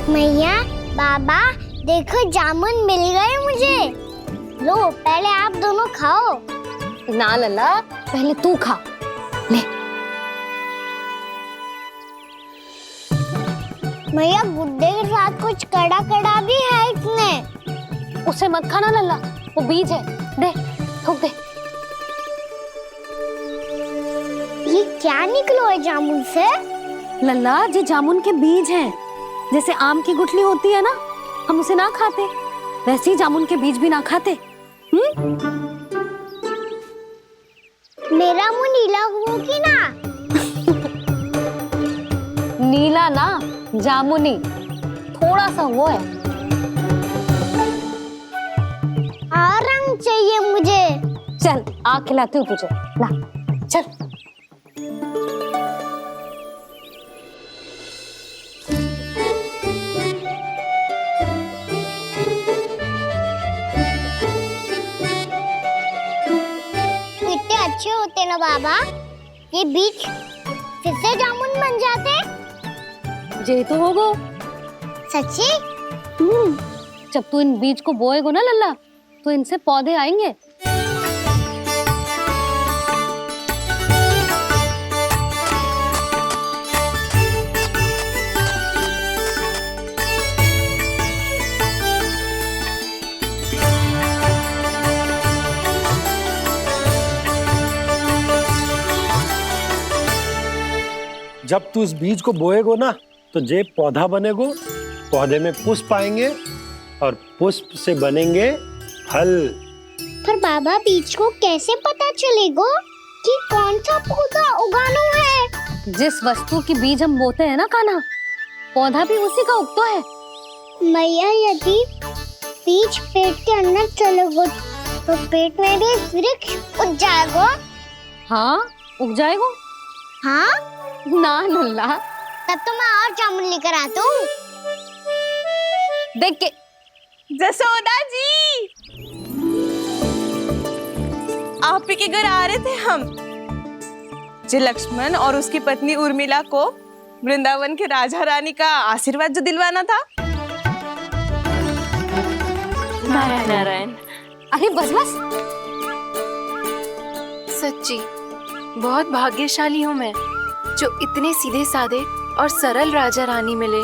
मैया, बाबा, देखो जामुन मिल गए मुझे। लो, पहले आप दोनों खाओ। ना लल्ला, पहले तू खा ले। मैया, गुड्डे के साथ कुछ कड़ा कड़ा भी है इसमें। उसे मत खाना लल्ला, वो बीज है। दे, थूक दे। ये क्या निकलो है जामुन से? लल्ला, ये जामुन के बीज हैं। जैसे आम की गुठली होती है ना, हम उसे ना खाते, वैसे ही जामुन के बीज भी ना खाते। मेरा मुंह नीला हुआ कि ना? नीला ना, जामुनी, थोड़ा सा वो है। और रंग चाहिए मुझे। चल, आ खिलाती हूँ तुझे, ला चल। कितने अच्छे होते ना बाबा, ये बीज फिर से जामुन बन जाते। जे तो होगो। सच्ची? जब तू इन बीज को बोएगो ना लल्ला, तो इनसे पौधे आएंगे। जब तू इस बीज को बोएगो ना, तो जे पौधा बनेगो, पौधे में पुष्प आएंगे और पुष्प से बनेंगे फल। पर बाबा, बीज को कैसे पता चलेगा कि कौन सा पौधा उगाना है? जिस वस्तु की बीज हम बोते हैं ना कान्हा, पौधा भी उसी का उगता है। मैया, यदि बीज पेट के अंदर चलेगा तो पेट में भी वृक्ष उग जाएगा। हाँ, उग जाएगा। हाँ? ना लल्ला, तब तो मैं और जामुन लेकर आता हूँ। देख के। जसोदा जी, आप ही के घर आ रहे थे हम। जो लक्ष्मण और उसकी पत्नी उर्मिला को वृंदावन के राजा रानी का आशीर्वाद जो दिलवाना था। नारायण नारायण। अरे बस बस। सच्ची बहुत भाग्यशाली हूँ मैं, जो इतने सीधे साधे और सरल राजा रानी मिले,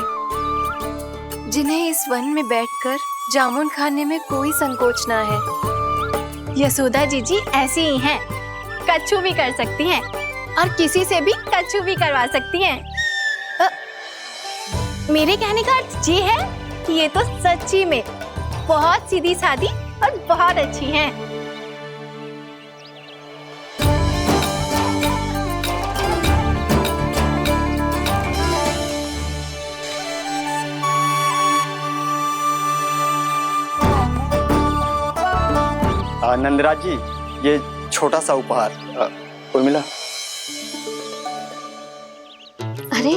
जिन्हें इस वन में बैठकर जामुन खाने में कोई संकोच ना है। यशोदा जी ऐसी ही हैं, कच्छू भी कर सकती हैं और किसी से भी कच्छू भी करवा सकती हैं। मेरे कहने का अर्थ ये है कि ये तो सच्ची में बहुत सीधी सादी और बहुत अच्छी हैं। नंदराज जी, ये छोटा सा उपहार। उर्मिला। अरे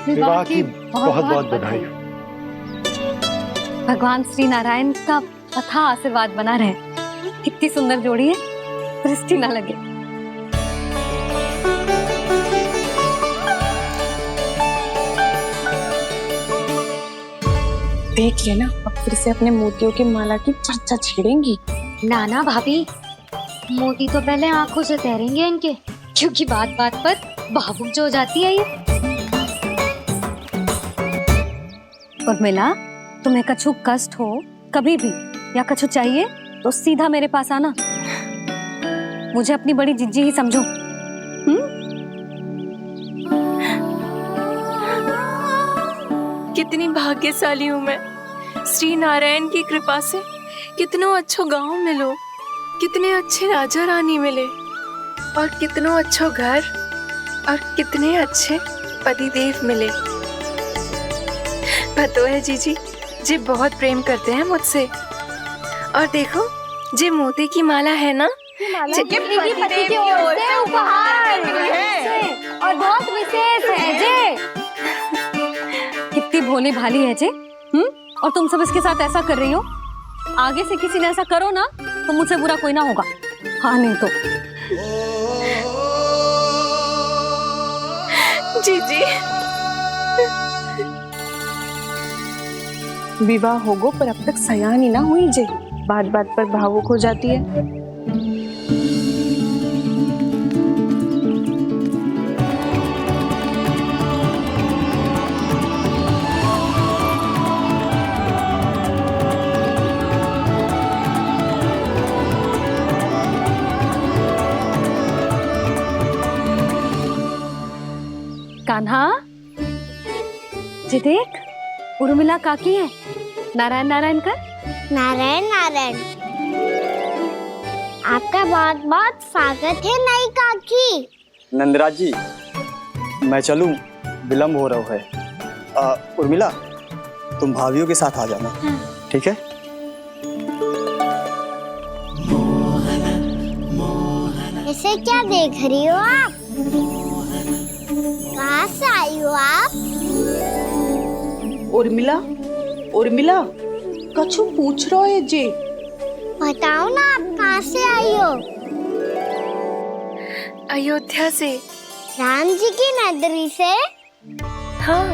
विवाह की बहुत बहुत बधाई। भगवान श्री नारायण का अथाह आशीर्वाद बना रहे। कितनी सुंदर जोड़ी है, दृष्टि ना लगे। देख लेना, अब फिर से अपने मोतियों की माला की चर्चा छेड़ेंगी। नाना भाभी, मोती तो पहले आंखों से तैरेंगे इनके, क्योंकि बात बात पर भावुक जो हो जाती है ये। उर्मिला, तुम्हें कछु कष्ट हो कभी भी या कछु चाहिए तो सीधा मेरे पास आना। मुझे अपनी बड़ी जिज्जी ही समझो। कितनी भाग्यशाली हूँ मैं, श्री नारायण की कृपा से कितनों अच्छो गांव मिलो, कितने अच्छे राजा रानी मिले, और कितनों अच्छो घर और कितने अच्छे पतिदेव मिले। पतो है जीजी, जी बहुत प्रेम करते हैं मुझसे। और देखो, जे मोती की माला है ना, पति की ओर से उपहार और बहुत विशेष है जे। कितनी भोली भाली है जे। और तुम सब इसके साथ ऐसा कर रही हो। आगे से किसी ने ऐसा करो ना, तो मुझसे बुरा कोई ना होगा। हाँ नहीं तो। जीजी, विवाह होगो पर अब तक सयानी ना हुई जे, बात बात पर भावुक हो जाती है। कान्हा, जी देख, उर्मिला काकी है। नारायण नारायण कर। नारायण नारायण। आपका बहुत बहुत स्वागत है नई काकी। नंदराज जी, मैं चलूं, विलम्ब हो रहा है। उर्मिला, तुम भाभियों के साथ आ जाना, ठीक है? इसे क्या देख रही हो आप? कहाँ से आई हो आप? उर्मिला, उर्मिला, कछु पूछ रहा है जे। बताओ ना आप कहाँ से आई हो? अयोध्या से। राम जी की नगरी से? हाँ।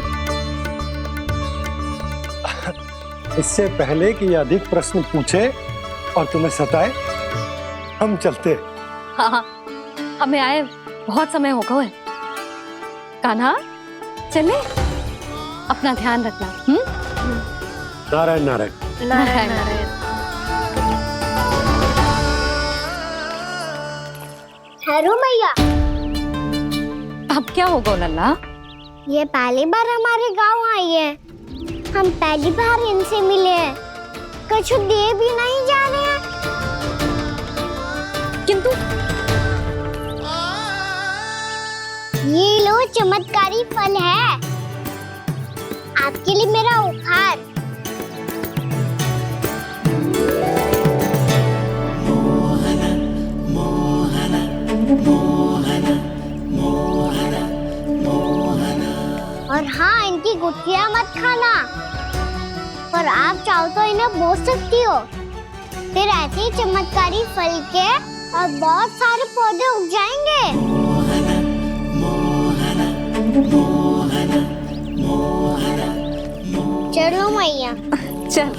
इससे पहले कि ये अधिक प्रश्न पूछे और तुम्हें सताए, हम चलते। हाँ हाँ, हमें आए बहुत समय हो गया है। कान्हा, चले, अपना ध्यान रखना। नारायण नारायण। नारायण नारायण। ठहरू मैया, अब क्या होगा लल्ला? ये पहली बार हमारे गांव आई है। हम पहली बार इनसे मिले हैं। कुछ दे भी नहीं जा रहे हैं। किंतु ये लो चमत्कारी फल है, आपके लिए मेरा उपहार। और हाँ, इनकी गुठलियां मत खाना। और आप चाहो तो इन्हें बो सकती हो। फिर ऐसे ही चमत्कारी फल के और बहुत सारे पौधे उग जाएंगे। चलो मैया। चल।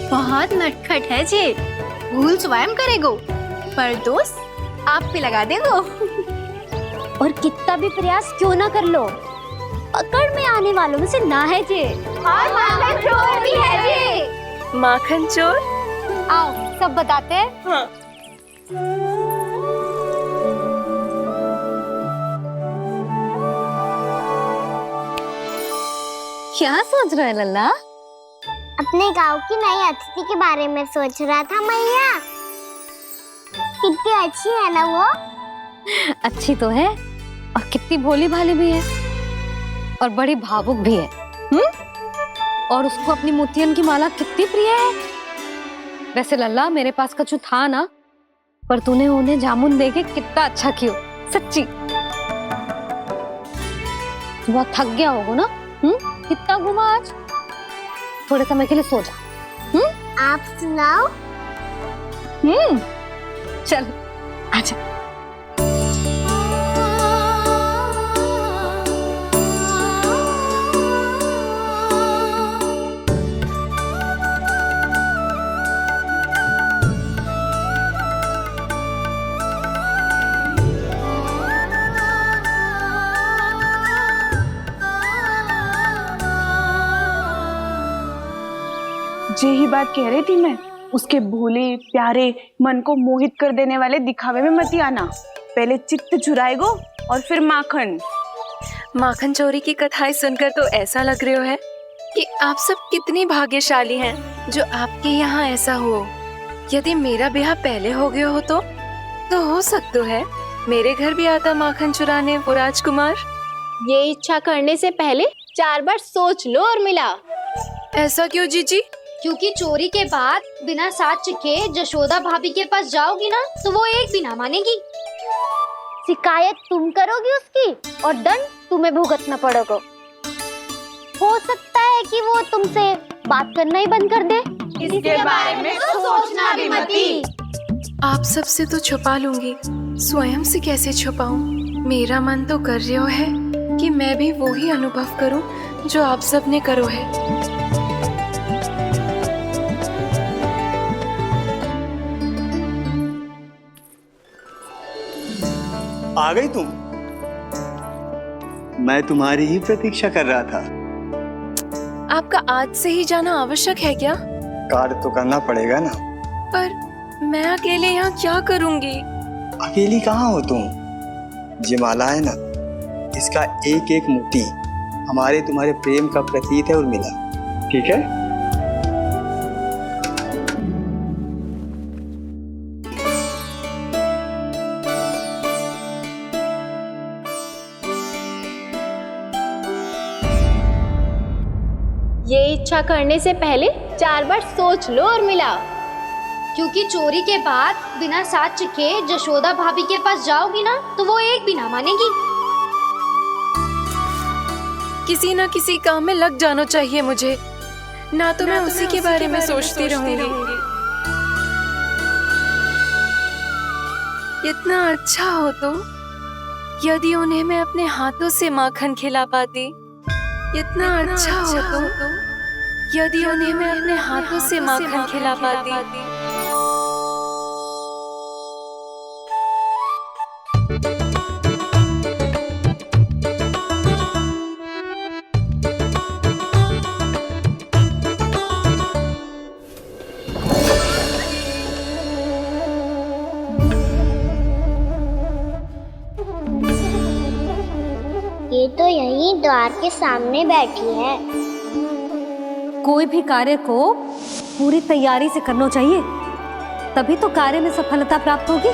बहुत नटखट है जी, भूल स्वयं करेगो, पर दोस्त आप पे लगा देगो। और कितना भी प्रयास क्यों ना कर लो, पकड़ में आने वालों में से ना है जी। और माखन चोर भी है जी। माखन चोर? आओ सब बताते हैं। हाँ। क्या सोच रहा है लल्ला? अपने गांव की नई अतिथि के बारे में सोच रहा था मैया। कितनी अच्छी है ना वो? अच्छी तो है और कितनी भोली भाली भी है और बड़ी भावुक भी है। और उसको अपनी मोतियन की माला कितनी प्रिय है। वैसे लल्ला, मेरे पास कछु था ना, पर तूने उन्हें जामुन देके कितना अच्छा किया, सच्ची। बहुत थक गया होगा ना? कितना घूमा आज? थोड़े समय के लिए सो जा। आप सुनाओ। चल आजा। जे ही बात कह रही थी मैं, उसके भोले प्यारे मन को मोहित कर देने वाले दिखावे में मत आना। पहले चित्त चुराएगो और फिर माखन। माखन चोरी की कथाएं सुनकर तो ऐसा लग रहा है कि आप सब कितनी भाग्यशाली हैं जो आपके यहाँ ऐसा हो। यदि मेरा ब्याह पहले हो गया हो तो हो सकता है मेरे घर भी आता माखन चुराने वो राजकुमार। ये इच्छा करने से पहले 4 बार सोच लो उर्मिला। ऐसा क्यों जीजी? क्योंकि चोरी के बाद बिना साक्ष्य के जशोदा भाभी के पास जाओगी ना, तो वो एक भी ना मानेगी। शिकायत तुम करोगी उसकी और दंड तुम्हें भुगतना पड़ेगा। हो सकता है कि वो तुमसे बात करना ही बंद कर दे। इसके बारे में तो सोचना भी मती। आप सबसे तो छुपा लूंगी, स्वयं से कैसे छुपाऊं? मेरा मन तो कर रहा है कि मैं भी वो ही अनुभव करूं जो आप सबने करो है। आ गई तुम? मैं तुम्हारी ही प्रतीक्षा कर रहा था। आपका आज से ही जाना आवश्यक है क्या? कार्य तो करना पड़ेगा ना। पर मैं अकेले यहाँ क्या करूँगी? अकेली कहाँ हो तुम? ये माला है ना, इसका एक एक मोती हमारे तुम्हारे प्रेम का प्रतीक है उर्मिला, ठीक है? ये इच्छा करने से पहले 4 बार सोच लो उर्मिला। क्योंकि चोरी के बाद बिना साक्ष्य के जशोदा भाभी के पास जाओगी ना तो वो एक भी ना मानेगी। किसी ना किसी काम में लग जाना चाहिए मुझे, ना तो मैं उसी के बारे में सोचती रहूंगी। इतना अच्छा हो तो यदि उन्हें मैं अपने हाथों से माखन खिला पाती। इतना अच्छा हो तो यदि उन्हें मैं अपने हाथों से माखन खिला पाती। ये तो यहीं द्वार के सामने बैठी है। कोई भी कार्य को पूरी तैयारी से करना चाहिए, तभी तो कार्य में सफलता प्राप्त होगी।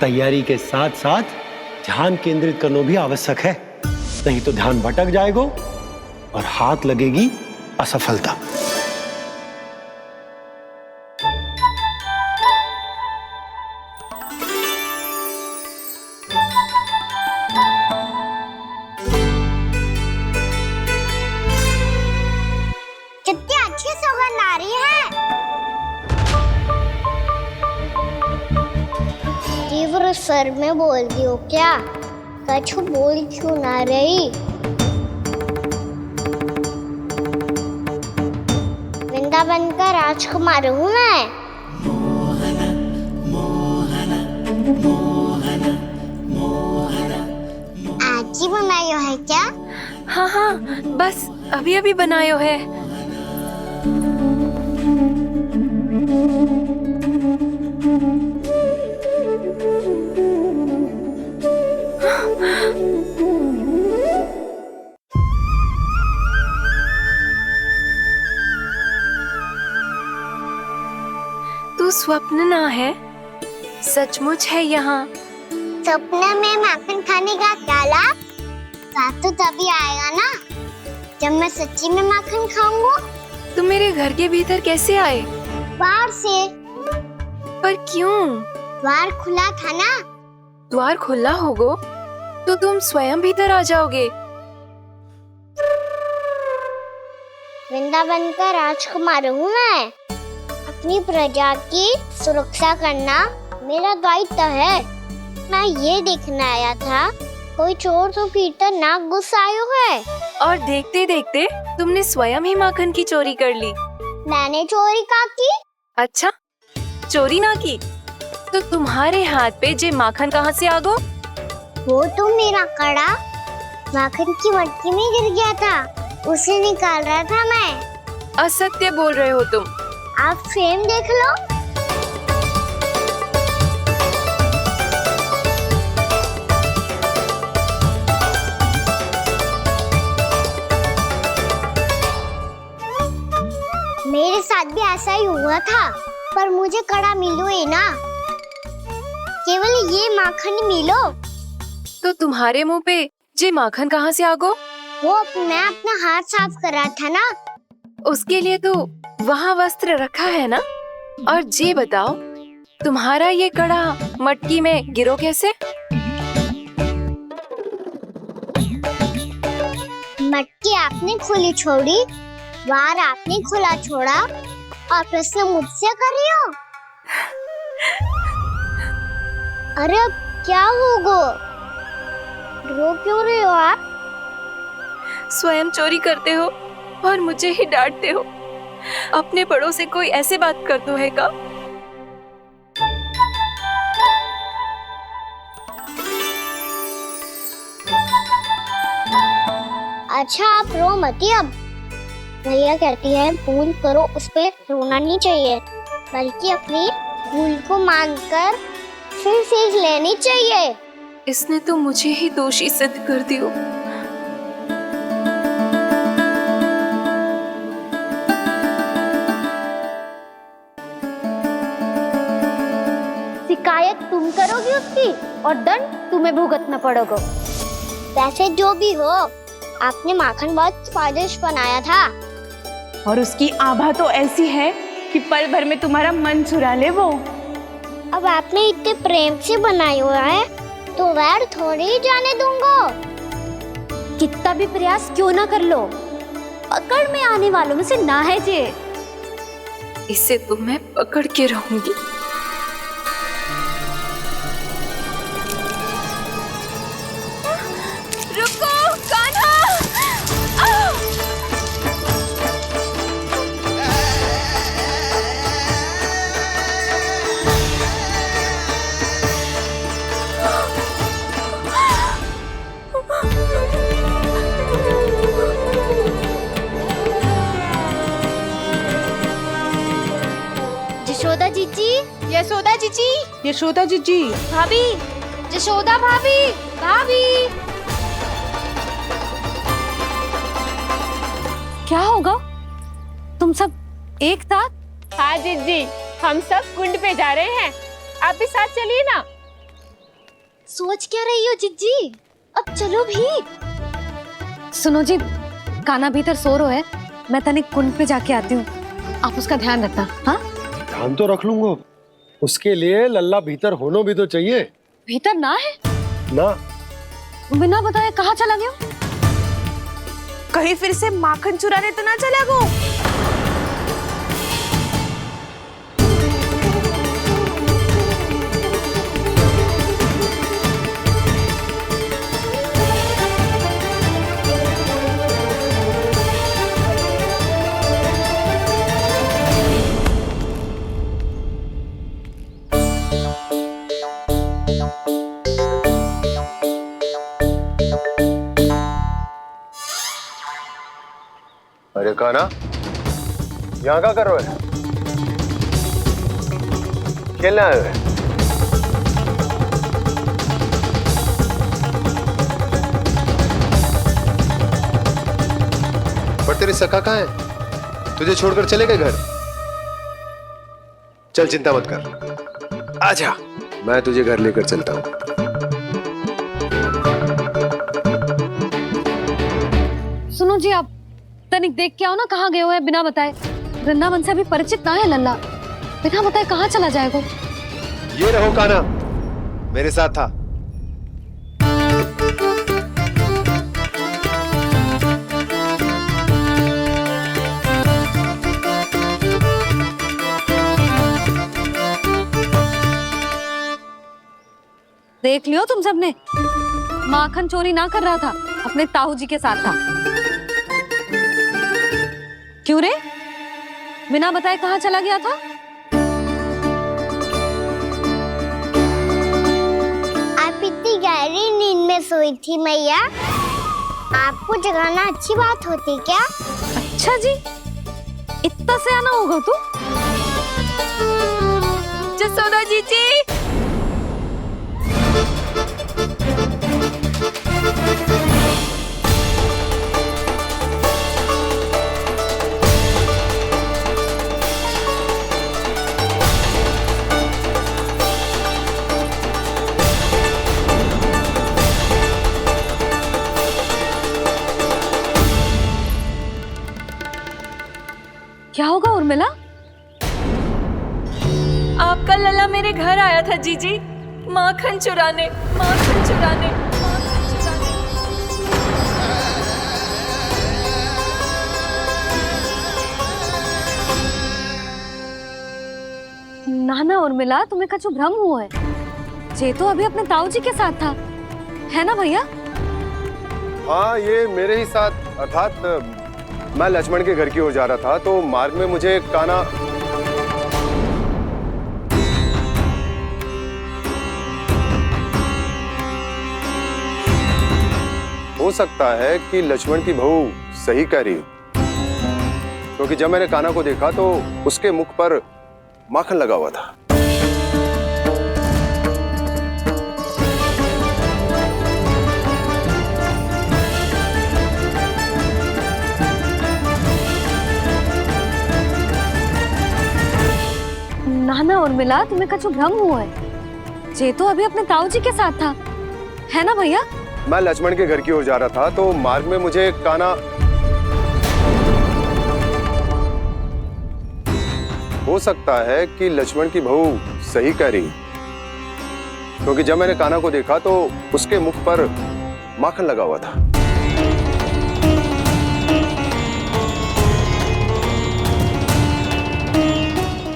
तैयारी के साथ साथ ध्यान केंद्रित करना भी आवश्यक है, नहीं तो ध्यान भटक जाएगा और हाथ लगेगी असफलता। कितनी अच्छी सुगंध आ रही है। तीव्र स्वर में बोल दी हो क्या? कछु बोल क्यों ना रही? वृंदावन का राजकुमार हूँ मैं। आज ही बनायो है क्या? हाँ हाँ, बस अभी अभी बनायो है। तू स्वप्न ना है, सचमुच है यहाँ। सपने में माखन खाने का क्या लाभ? स्वाद तो तभी आएगा ना जब मैं सच्ची में माखन खाऊंगा। तुम मेरे घर के भीतर कैसे आए? बाहर से। पर क्यों? द्वार खुला था ना। द्वार खुला होगा तो तुम स्वयं भीतर आ जाओगे। वृंदावन का राजकुमार हूँ मैं। अपनी प्रजा की सुरक्षा करना मेरा दायित्व है। मैं ये देखने आया था कोई चोर तो भीतर ना घुस आयो है। और देखते देखते तुमने स्वयं ही माखन की चोरी कर ली। मैंने चोरी का की? अच्छा, चोरी ना की तो तुम्हारे हाथ पे जे माखन कहाँ से आ गो? वो तो मेरा कड़ा माखन की मटकी में गिर गया था, उसे निकाल रहा था मैं। असत्य बोल रहे हो तुम। आप फ्रेम देख लो। मेरे साथ भी ऐसा ही हुआ था, पर मुझे कड़ा मिलो ही ना। केवल ये माखन मिलो। तो तुम्हारे मुंह पे जे माखन कहाँ से आ गो? वो मैं अपना हाथ साफ कर रहा था ना। उसके लिए तो वहाँ वस्त्र रखा है ना। और जे बताओ, तुम्हारा ये कड़ा मटकी में गिरो कैसे? मटकी आपने खुली छोड़ी, द्वार आपने खुला छोड़ा और प्रश्न मुझसे करियो। अरे अब क्या होगा? रो क्यों रहे हो आप? स्वयं चोरी करते हो और मुझे ही डांटते हो। अपने बड़ों से कोई ऐसे बात कर दो है का? अच्छा आप रो मती अब। भैया कहती है भूल करो, उस पे रोना नहीं चाहिए, बल्कि अपनी भूल को मानकर फिर सीख लेनी चाहिए। इसने तो मुझे ही दोषी सिद्ध कर दियो। शिकायत तुम करोगी उसकी और दंड तुम्हें भुगतना पड़ेगा। वैसे जो भी हो, आपने माखन बहुत स्वादिष्ट बनाया था। और उसकी आभा तो ऐसी है कि पल भर में तुम्हारा मन चुरा ले वो। अब आपने इतने प्रेम से बनाया हुआ है तो वैर थोड़ी ही जाने दूंगा। कितना भी प्रयास क्यों ना कर लो, पकड़ में आने वालों में से ना है जे। इसे तो मैं पकड़ के रहूंगी। रुको कान्हा! यशोदा जीजी, यशोदा जीजी, यशोदा जीजी, भाभी, यशोदा भाभी, भाभी। क्या होगा? तुम सब एक साथ? हाँ जीजी, हम सब कुंड पे जा रहे हैं, आप भी साथ चलिए ना। सोच क्या रही हो जीजी? अब चलो भी। सुनो जी, कान्हा भीतर सो रहा है, मैं तनिक कुंड पे जाके आती हूँ, आप उसका ध्यान रखना। हाँ, ध्यान तो रख लूंगा, उसके लिए लल्ला भीतर होना भी तो चाहिए। भीतर ना है? ना, बिना बताए कहाँ चला गया? कहीं फिर से माखन चुराने तो ना चला गो। अरे कान्हा, यहाँ क्या कर रहे हो? खेलने आए हुए? पर तेरे सखा कहाँ है? तुझे छोड़कर चले गए घर? चल चिंता मत कर, आजा, मैं तुझे घर लेकर चलता हूँ। सुनो जी, आप तनिक देख के आओ ना, कहाँ गए हुए हैं बिना बताए। वृंदावन से अभी परिचित ना है लल्ला, बिना बताए कहाँ चला जाएगा? ये रहो कान्हा, मेरे साथ था। देख लियो तुम सबने, माखन चोरी ना कर रहा था, अपने ताऊ जी के साथ था। क्यों रे, बिना बताए कहाँ चला गया था? आप इतनी गहरी नींद में सोई थी मैया, आपको जगाना अच्छी बात होती क्या? अच्छा जी, इतना सियाना होगा तू? जसोदा जीजी, क्या होगा उर्मिला? आपका लल्ला मेरे घर आया था जीजी, माखन चुराने, माखन चुराने, माखन चुराने। ना ना उर्मिला, तुम्हें कछु भ्रम हुआ है। जे तो अभी अपने ताऊ जी के साथ था, है ना भैया? हाँ, ये मेरे ही साथ, अर्थात मैं लक्ष्मण के घर की ओर जा रहा था तो मार्ग में मुझे कान्हा हो सकता है कि लक्ष्मण की बहू सही कह रही हो, क्योंकि जब मैंने कान्हा को देखा तो उसके मुख पर माखन लगा हुआ था। ना ना उर्मिला, तुम्हें कछु भ्रम हुआ है। जे तो अभी अपने ताऊ जी के साथ था, है ना भैया? मैं लक्ष्मण के घर की ओर जा रहा था तो मार्ग में मुझे कान्हा हो सकता है कि लक्ष्मण की बहू सही कह रही, क्योंकि जब मैंने कान्हा को देखा तो उसके मुख पर माखन लगा हुआ था।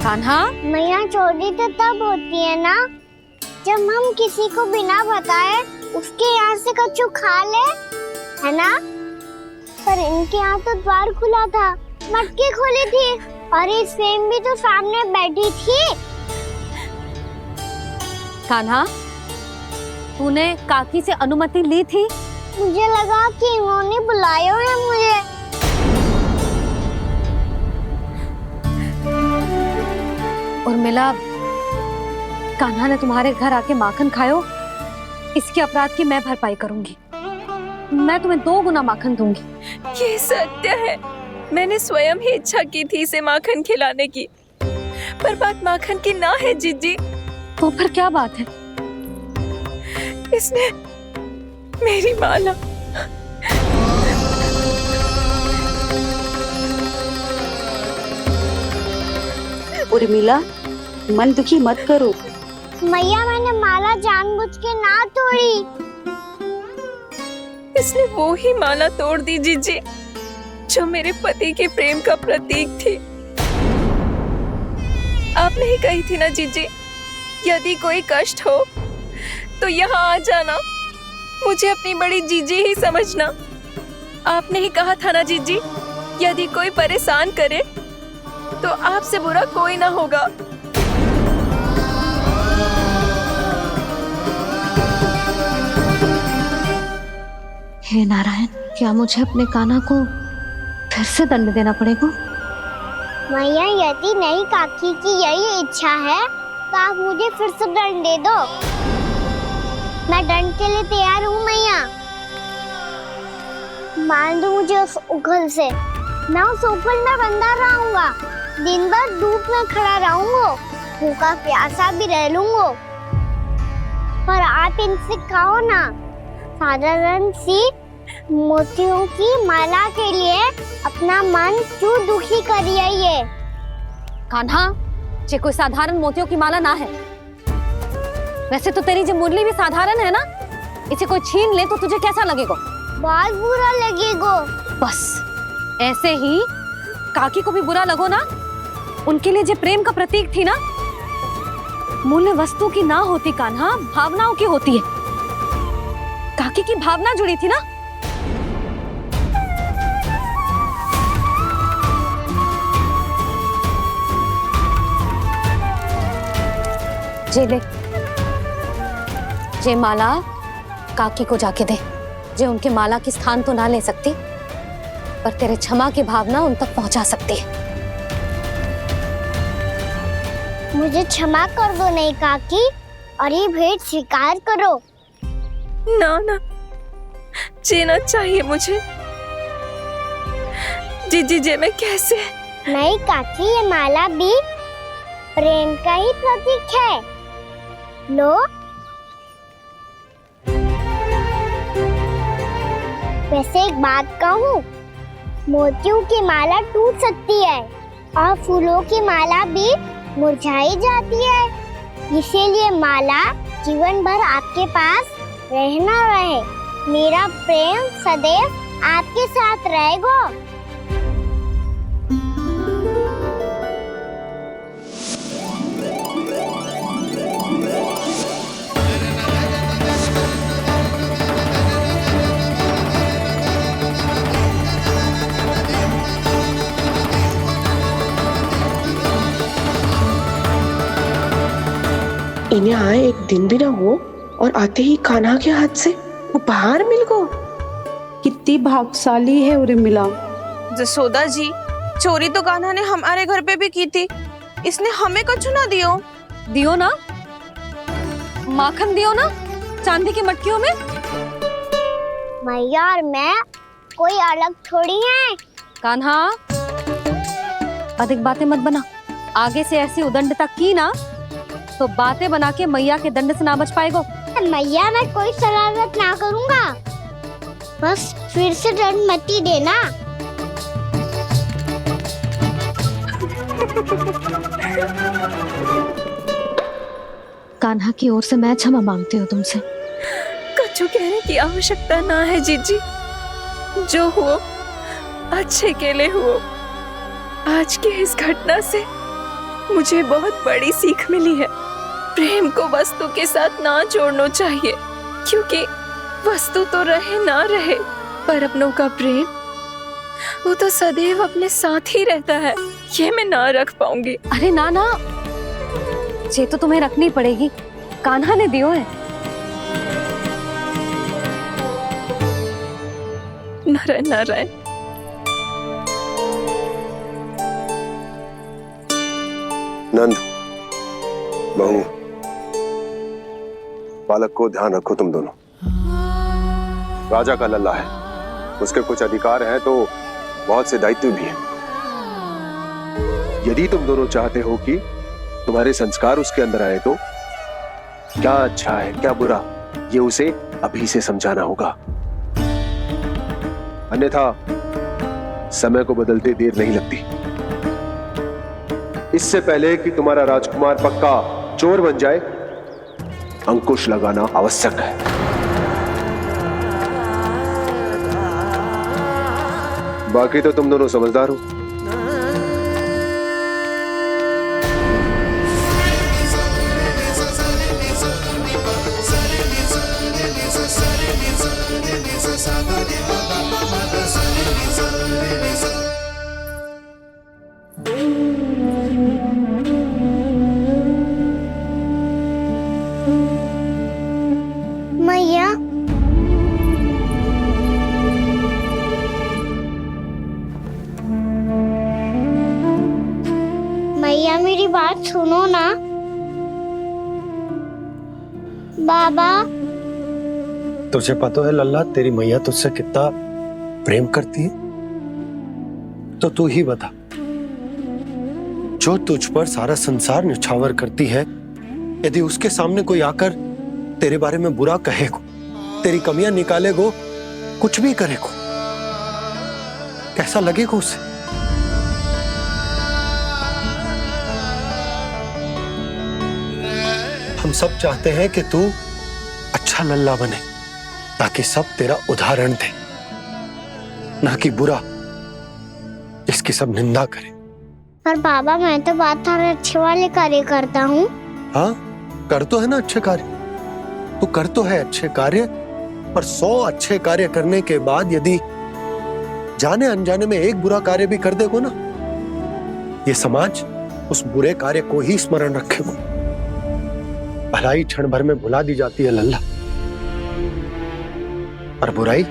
कान्हा, मैया चोरी तो तब होती है ना जब हम किसी को बिना बताए उसके यहाँ से कछु खा ले, है ना? पर इनके यहाँ तो द्वार खुला था, मटकी खोली थी और इस फेम भी तो सामने बैठी थी। कान्हा, तूने काकी से अनुमति ली थी? मुझे लगा कि इन्होंने बुलाया है मुझे। उर्मिला, कान्हा ने तुम्हारे घर आके माखन खायो, इसके अपराध की मैं भरपाई करूंगी। मैं तुम्हें 2 गुना माखन दूंगी। ये सत्य है, मैंने स्वयं ही इच्छा की थी इसे माखन खिलाने की, पर बात माखन की ना है जीजी। तो फिर क्या बात है? इसने मेरी माला उर्मिला, मन दुखी मत करो। मैया, मैंने माला जानबूझ के ना तोड़ी। इसने वो ही माला तोड़ दी जीजी जो मेरे पति के प्रेम का प्रतीक थी। आपने ही कही थी ना जीजी, यदि कोई कष्ट हो तो यहाँ आ जाना, मुझे अपनी बड़ी जीजी ही समझना। आपने ही कहा था ना जीजी, यदि कोई परेशान करे तो आपसे बुरा कोई ना होगा। हे नारायण, क्या मुझे अपने कान्हा को फिर से दंड देना पड़ेगा? मैया, यदि नहीं काकी की यही इच्छा है तो आप मुझे फिर से दंड दे दो। मैं दंड के लिए तैयार हूँ मैया। मान दो मुझे उस उखल से, मैं उस उखल में बंधा रहूंगा, दिन भर धूप में खड़ा रहूंगा, भूखा प्यासा भी रह लूंगा। पर आप इनसे कहो ना, साधारण सी मोतियों की माला के लिए अपना मन क्यों दुखी करिए ये? कान्हा, ये कोई साधारण मोतियों की माला ना है। वैसे तो तेरी जो मुरली भी साधारण है ना, इसे कोई छीन ले तो तुझे कैसा लगेगा? बहुत बुरा लगेगा। बस ऐसे ही काकी को भी बुरा लगो ना। उनके लिए जो प्रेम का प्रतीक थी ना, मूल्य वस्तु की ना होती कान्हा, भावनाओं की होती है। काकी की भावना जुड़ी थी ना। जे ले, जे माला काकी को जाके दे। जे उनके माला की स्थान तो ना ले सकती, पर तेरे क्षमा की भावना उन तक पहुंचा सकती है। मुझे क्षमा कर दो नहीं काकी, और ये भेंट स्वीकार करो। ना ना, जीना चाहिए मुझे। जीजी जे मैं कैसे? नहीं काकी, ये माला भी प्रेम का ही प्रतीक है। लो, वैसे एक बात कहूँ, मोतियों की माला टूट सकती है और फूलों की माला भी मुरझाई जाती है। इसीलिए माला जीवन भर आपके पास रहना रहे। मेरा प्रेम सदैव आपके साथ रहेगा। इन्हें आए एक दिन भी ना हो और आते ही कान्हा के हाथ से उपहार मिल गो। कितनी भाग्यशाली है उर्मिला। जसोदा जी, चोरी तो कान्हा ने हमारे घर पे भी की थी, इसने हमें कछु ना दियो। दियो ना, माखन दियो ना चांदी की मटकियों में। मैया और मैं कोई अलग थोड़ी हैं। कान्हा, अधिक बातें मत बना। आगे से ऐसी उदंडता की ना तो बातें बना के मैया के दंड से ना बच पाएगो। मैया, मैं कोई शरारत ना करूंगा, बस फिर से दंड मत ही देना। कान्हा की ओर से मैं क्षमा मांगती हूँ तुमसे। कछु कहने की आवश्यकता ना है जीजी, जो हुआ अच्छे के लिए हुआ। आज की इस घटना से मुझे बहुत बड़ी सीख मिली है। प्रेम को वस्तु के साथ ना जोड़ना चाहिए, क्योंकि वस्तु तो रहे ना रहे, पर अपनों का प्रेम वो तो सदैव अपने साथ ही रहता है। ये मैं ना रख पाऊंगी। अरे ना ना, ये तो तुम्हें रखनी पड़ेगी, कान्हा ने दियो है। नारायण नारायण। नंद, बहू, बालक को ध्यान रखो तुम दोनों। राजा का लल्ला है, उसके कुछ अधिकार हैं तो बहुत से दायित्व भी हैं। यदि तुम दोनों चाहते हो कि तुम्हारे संस्कार उसके अंदर आए तो क्या अच्छा है क्या बुरा, ये उसे अभी से समझाना होगा। अन्यथा समय को बदलते देर नहीं लगती। इससे पहले कि तुम्हारा राजकुमार पक्का चोर बन जाए, अंकुश लगाना आवश्यक है। बाकी तो तुम दोनों समझदार हो। मैया, मैया मेरी बात सुनो ना। बाबा, तुझे पता है लल्ला, तेरी मैया तुझसे कितना प्रेम करती है, तो तू ही बता, जो तुझ पर सारा संसार न्यौछावर करती है, यदि उसके सामने कोई आकर तेरे बारे में बुरा कहेगो, तेरी कमियां निकालेगो, कुछ भी करेगो, कैसा लगेगा उसे? हम सब चाहते हैं कि तू अच्छा लल्ला बने, ताकि सब तेरा उदाहरण दे, ना कि बुरा जिसकी सब निंदा करे। पर बाबा, मैं तो बात हर अच्छे वाले कार्य करता हूँ। हाँ, कर तो है ना अच्छे कार्य, तू कर तो है अच्छे कार्य, पर 100 अच्छे कार्य करने के बाद यदि जाने अनजाने में एक बुरा कार्य भी कर देगो ना, ये समाज उस बुरे कार्य को ही स्मरण रखेगो। भलाई क्षण भर में भुला दी जाती है लल्ला, और बुराई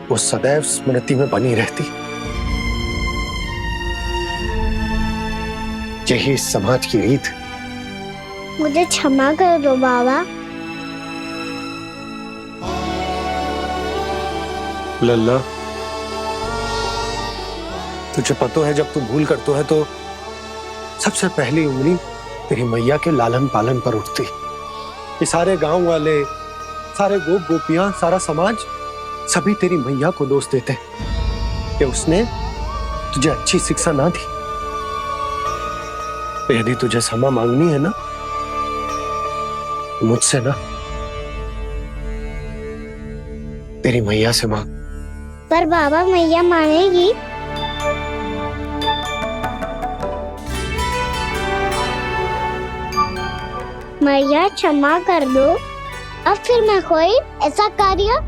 वो सदैव स्मृति में बनी रहती। यही इस समाज की रीत। मुझे क्षमा कर दो बाबा। लल्ला, तुझे पता है जब तू भूल करतो है तो सबसे पहली उंगली तेरी मैया के लालन पालन पर उठती। ये सारे गांव वाले, सारे गोप गोपियां, सारा समाज, सभी तेरी मैया को दोष देते कि उसने तुझे अच्छी शिक्षा ना दी। तो यदि तुझे क्षमा मांगनी है ना, मुझसे ना, तेरी मैया से मांग। पर बाबा, मैया मानेगी? मैया क्षमा कर दो, अब फिर मैं कोई ऐसा कार्य।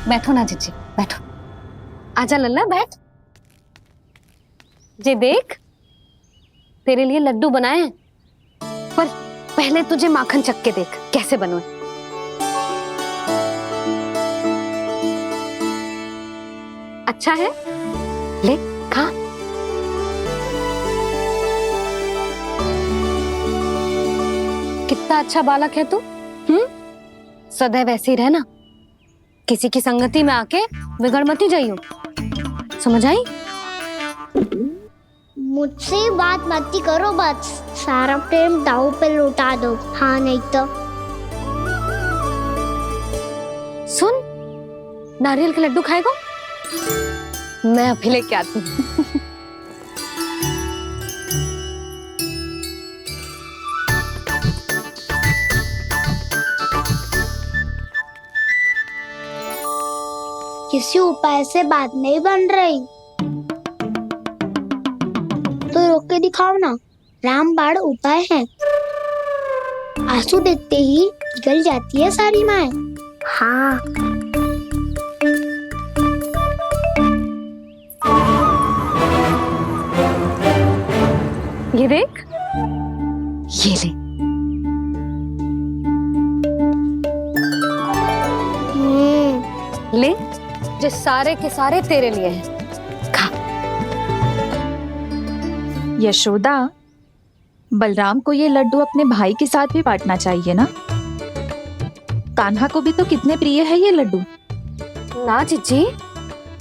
बैठो ना जीजी, बैठो। आजा लल्ला बैठ। जे देख तेरे लिए लड्डू बनाए हैं, पर पहले तुझे माखन चख के देख कैसे बने। अच्छा है, ले खा। कितना अच्छा बालक है तू। सदैव ऐसे ही रहना, किसी की संगति में आके बिगड़ मत जाइयो, समझ आई? मुझसे बात मत करो, बस सारा प्रेम दाव पे लौटा दो। हाँ नहीं तो सुन, नारियल के लड्डू खाएगा? मैं अभी लेके आती हूँ। किसी उपाय से बात नहीं बन रही तो रोक के दिखाओ ना। रामबाण उपाय है, आंसू देखते ही गल जाती है सारी माए। हाँ ये देख, ये ले। ले, जो सारे के सारे तेरे लिए हैं, खा। यशोदा, बलराम को ये लड्डू अपने भाई के साथ भी बांटना चाहिए ना। कान्हा को भी तो कितने प्रिय है ये लड्डू। ना जीजी,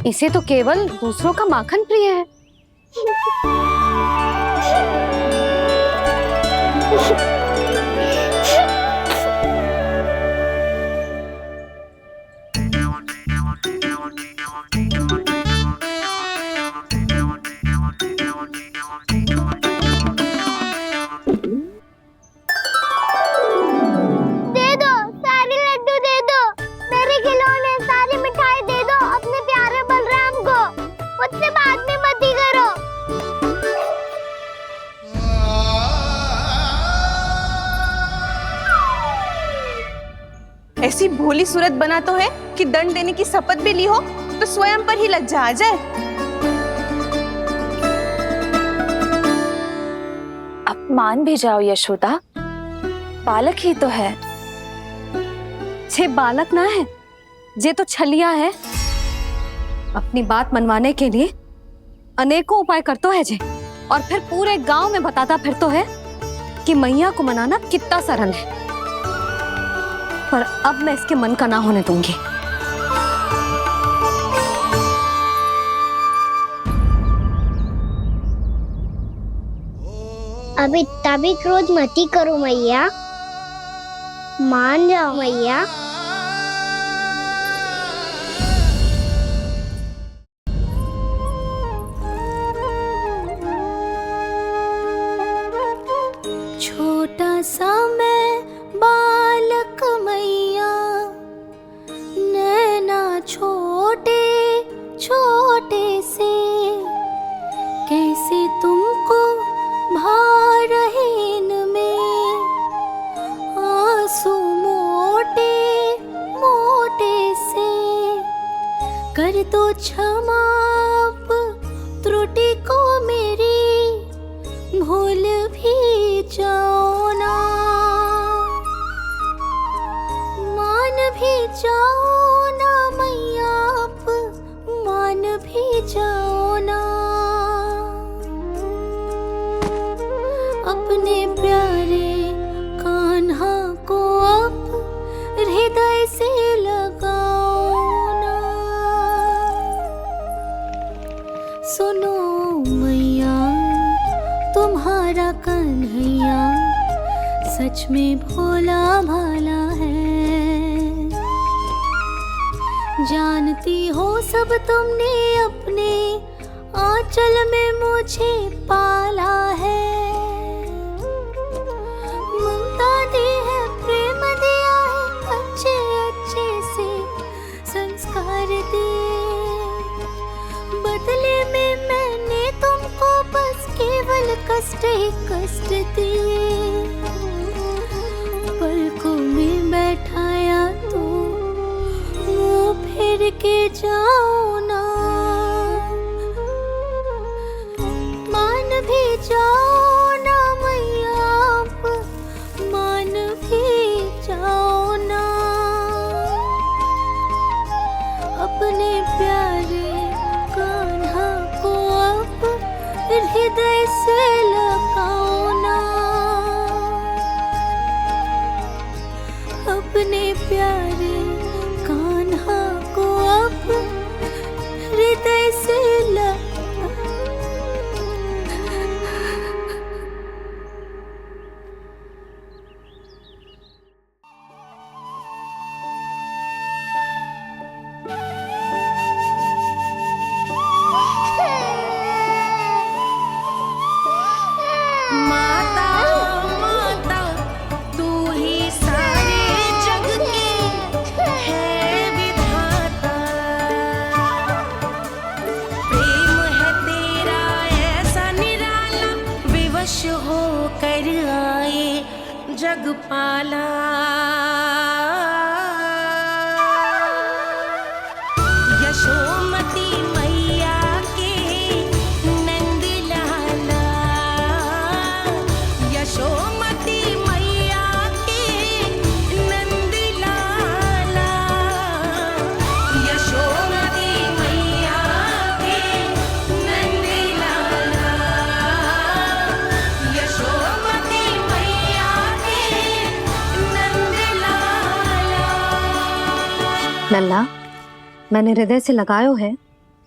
इसे तो केवल दूसरों का माखन प्रिय है। ऐसी भोली सूरत बना तो है कि दंड देने की शपथ भी ली हो तो स्वयं पर ही लज्जा आ जाए। अब मान भी जाओ यशोदा, बालक ही तो है। छे बालक ना है, जे तो छलिया है। अपनी बात मनवाने के लिए अनेकों उपाय करतो है जे, और फिर पूरे गांव में बताता फिरतो है कि मैया को मनाना कितना सरल है। पर अब मैं इसके मन का ना होने दूंगी। अब इतना भी क्रोध मती करो मैया, मान जाओ मैया। छोटा सा मैं बालक मैया, नैना छोटे छोटे से, कैसे तुमको भा रहे इनमें आंसू मोटे मोटे से। कर दो क्षमा त्रुटि को मेरी, भूल भी जाओ ना, मान भी जाओ ना मैया, आप मान भी जाओ ना। अपने प्यारे कान्हा को अब हृदय से लगाओ ना। सुनो मैया, तुम्हारा कन्हैया सच में भोला भाला है। जानती हो सब तुमने अपने आंचल में मुझे पाला है। ममता दी है, प्रेम दिया है, अच्छे अच्छे से संस्कार दिए। बदले में मैंने तुमको बस केवल कष्ट ही कष्ट दिए। पलकों में बैठाया तो मुँह फेर के जाओ ना। लल्ला, मैंने हृदय से लगायो है,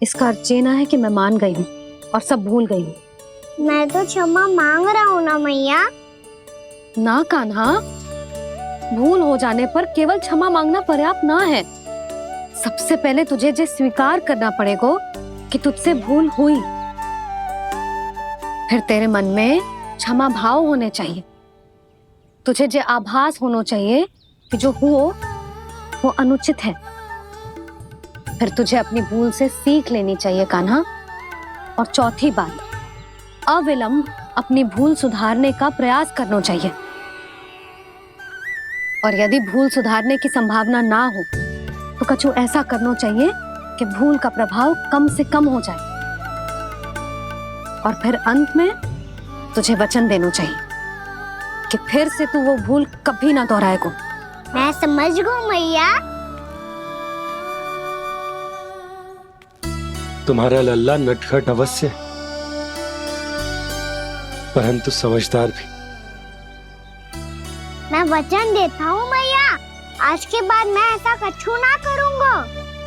इसका अर्थ ये ना है कि मैं मान गई हूँ और सब भूल गई हूँ। मैं तो क्षमा मांग रहा हूँ ना मैया। ना कान्हा, भूल हो जाने पर केवल क्षमा मांगना पर्याप्त ना है। सबसे पहले तुझे जो स्वीकार करना पड़ेगा कि तुझसे भूल हुई, फिर तेरे मन में क्षमा भाव होने चाहिए। तुझे जो आभास होना चाहिए कि जो हुआ वो अनुचित है। फिर तुझे अपनी भूल से सीख लेनी चाहिए कान्हा। और चौथी बात, अविलंब अपनी भूल सुधारने का प्रयास करना चाहिए। और यदि भूल सुधारने की संभावना ना हो तो कछु ऐसा करना चाहिए कि भूल का प्रभाव कम से कम हो जाए। और फिर अंत में तुझे वचन देना चाहिए कि फिर से तू वो भूल कभी ना दोहराएगा। मैं समझ गई मैया। तुम्हारा लल्ला नटखट अवश्य है, परंतु समझदार भी। मैं वचन देता हूँ मैया, आज के बाद मैं ऐसा कछु ना करूँगा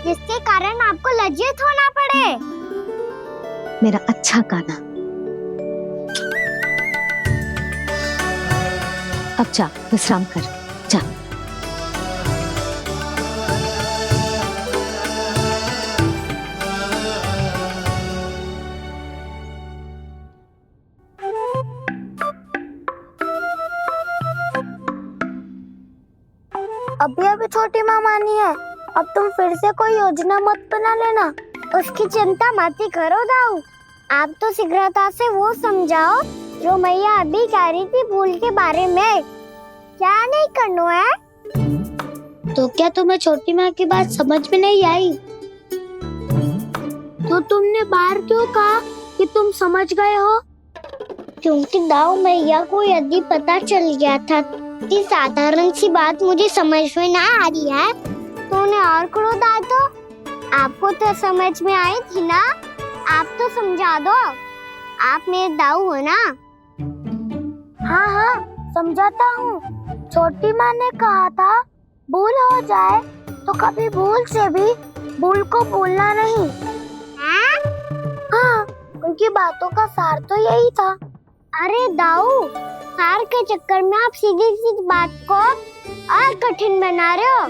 जिसके कारण आपको लज्जित होना पड़े। मेरा अच्छा कान्हा, अब जा विश्राम कर, जा। अभी अभी छोटी माँ मानी है, अब तुम फिर से कोई योजना मत बना लेना। उसकी चिंता मत ही करो दाऊ। आप तो शीघ्रता से वो समझाओ जो मैया अभी कह रही थी भूल के बारे में। क्या नहीं करना है? तो क्या तुम्हें छोटी माँ की बात समझ में नहीं आई? तो तुमने बाहर क्यों कहा कि तुम समझ गए हो? क्योंकि दाऊ मैया को यदि पता चल गया था कि साधारण सी बात मुझे समझ में ना आ रही है तो उन्हें और क्रोध आया। तो आपको तो समझ में आई थी ना, आप तो समझा दो। आप मेरे दाऊ हो ना। हाँ हाँ समझाता हूँ। छोटी माँ ने कहा था भूल हो जाए तो कभी भूल से भी भूल को भूलना नहीं। हाँ, उनकी बातों का सार तो यही था। अरे दाऊ, सार के चक्कर में आप सीधी सीधी बात को और कठिन बना रहे हो।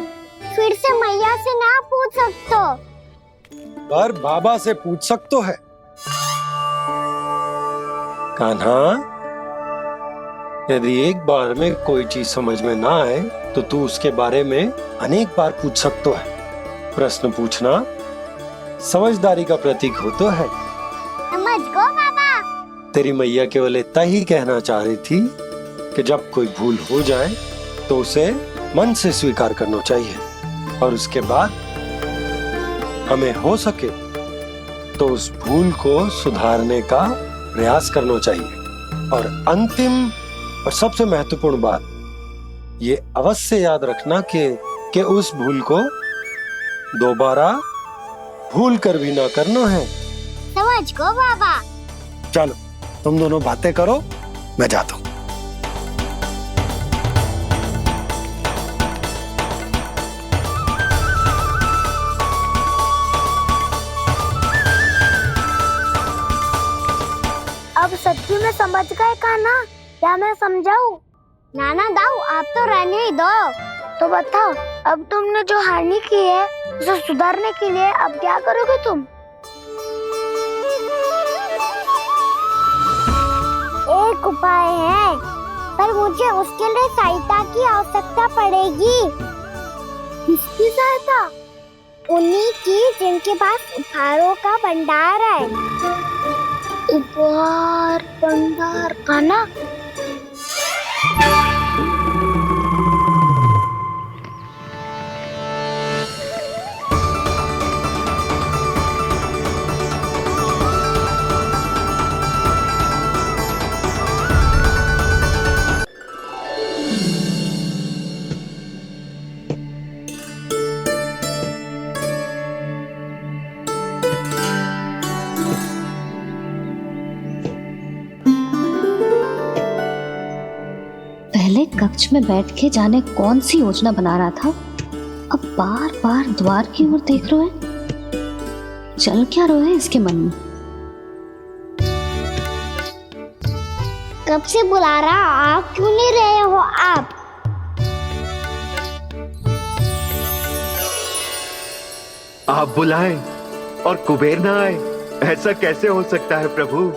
फिर से मैया से ना पूछ सकते हो, पर बाबा से पूछ सकते है। कान्हा, यदि एक बार में कोई चीज समझ में ना आए तो तू उसके बारे में अनेक बार पूछ सकते है। प्रश्न पूछना समझदारी का प्रतीक होता है। समझ गो बाबा। तेरी मैया केवल इतना ही कहना चाह रही थी कि जब कोई भूल हो जाए तो उसे मन से स्वीकार करना चाहिए और उसके बाद हमें हो सके तो उस भूल को सुधारने का प्रयास करना चाहिए। और अंतिम और सबसे महत्वपूर्ण बात ये अवश्य याद रखना कि उस भूल को दोबारा भूल कर भी ना करना है। समझ गो बाबा। चलो तुम दोनों बातें करो, मैं जाता हूँ। अब सच्ची में समझ गए कान्हा? क्या मैं समझाऊं? नाना दाऊ, आप तो रहने ही दो। तो बताओ, अब तुमने जो हानि की है उसे सुधारने के लिए अब क्या करोगे तुम? एक उपाय है, पर मुझे उसके लिए सहायता की आवश्यकता पड़ेगी। किसकी सहायता? उन्हीं की जिनके पास उपहारों का भंडार है। उपहार भंडार का ना? पहले कक्ष में बैठ के जाने कौन सी योजना बना रहा था, अब बार बार द्वार की ओर देख रहे हैं। चल क्या रहे हैं इसके मन में? कब से बुला रहा, आप क्यों नहीं रहे हो? आप बुलाएं और कुबेर ना आए, ऐसा कैसे हो सकता है प्रभु?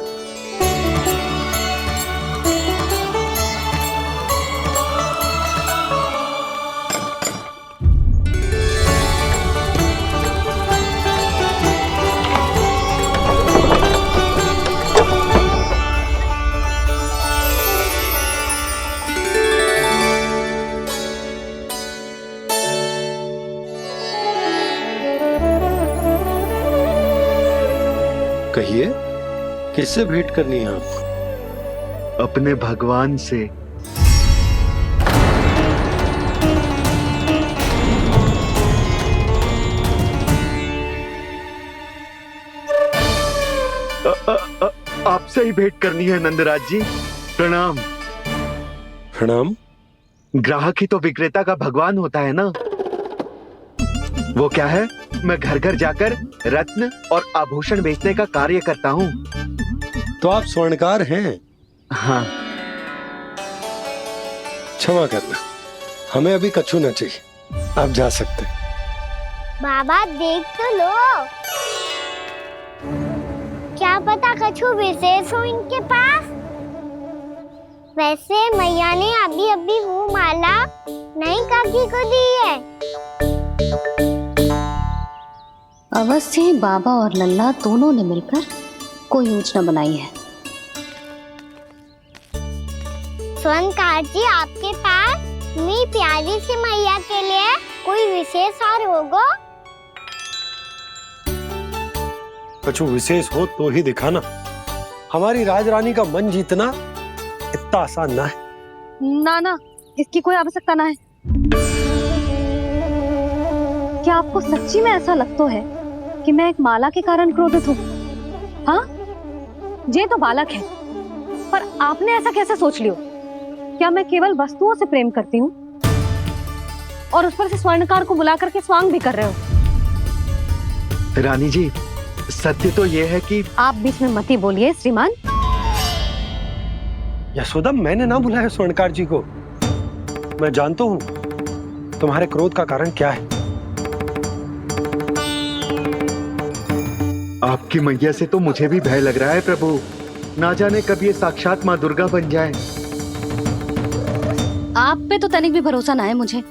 कहिए, किससे भेंट करनी है आपको? अपने भगवान से। आपसे ही भेंट करनी है नंदराज जी। प्रणाम। प्रणाम। ग्राहक ही तो विक्रेता का भगवान होता है ना। वो क्या है, मैं घर घर जाकर रत्न और आभूषण बेचने का कार्य करता हूँ। तो आप स्वर्णकार हैं? हाँ। क्षमा करना, हमें अभी कछु न चाहिए, आप जा सकते हैं। बाबा देख तो लो, क्या पता कछु विशेष हो इनके पास। वैसे मैया ने अभी अभी वो माला नई काकी को दी है। अवश्य ही बाबा और लल्ला दोनों ने मिलकर कोई योजना बनाई है। स्वर्णकार जी, आपके पास मेरी प्यारी सी मैया के लिए कोई विशेष और होगा? कछु विशेष हो तो ही दिखाना। हमारी राजरानी का मन जीतना इतना आसान ना है। ना, इसकी कोई आवश्यकता ना है। क्या आपको सच्ची में ऐसा लगता है कि मैं एक माला के कारण क्रोधित हूँ? हाँ, ये तो बालक है, पर आपने ऐसा कैसे सोच लियो? क्या मैं केवल वस्तुओं से प्रेम करती हूँ और उस पर से स्वर्णकार को बुला करके स्वांग भी कर रहे हो? रानी जी, सत्य तो ये है कि आप बीच में मत ही बोलिए श्रीमान। यशोदा, मैंने ना बुलाया स्वर्णकार जी को। मैं जानता हूँ तुम्हारे क्रोध का कारण क्या है। आपकी मैया से तो मुझे भी भय लग रहा है प्रभु। ना जाने कब ये साक्षात माँ दुर्गा बन जाए। आप पे तो तनिक भी भरोसा ना है मुझे,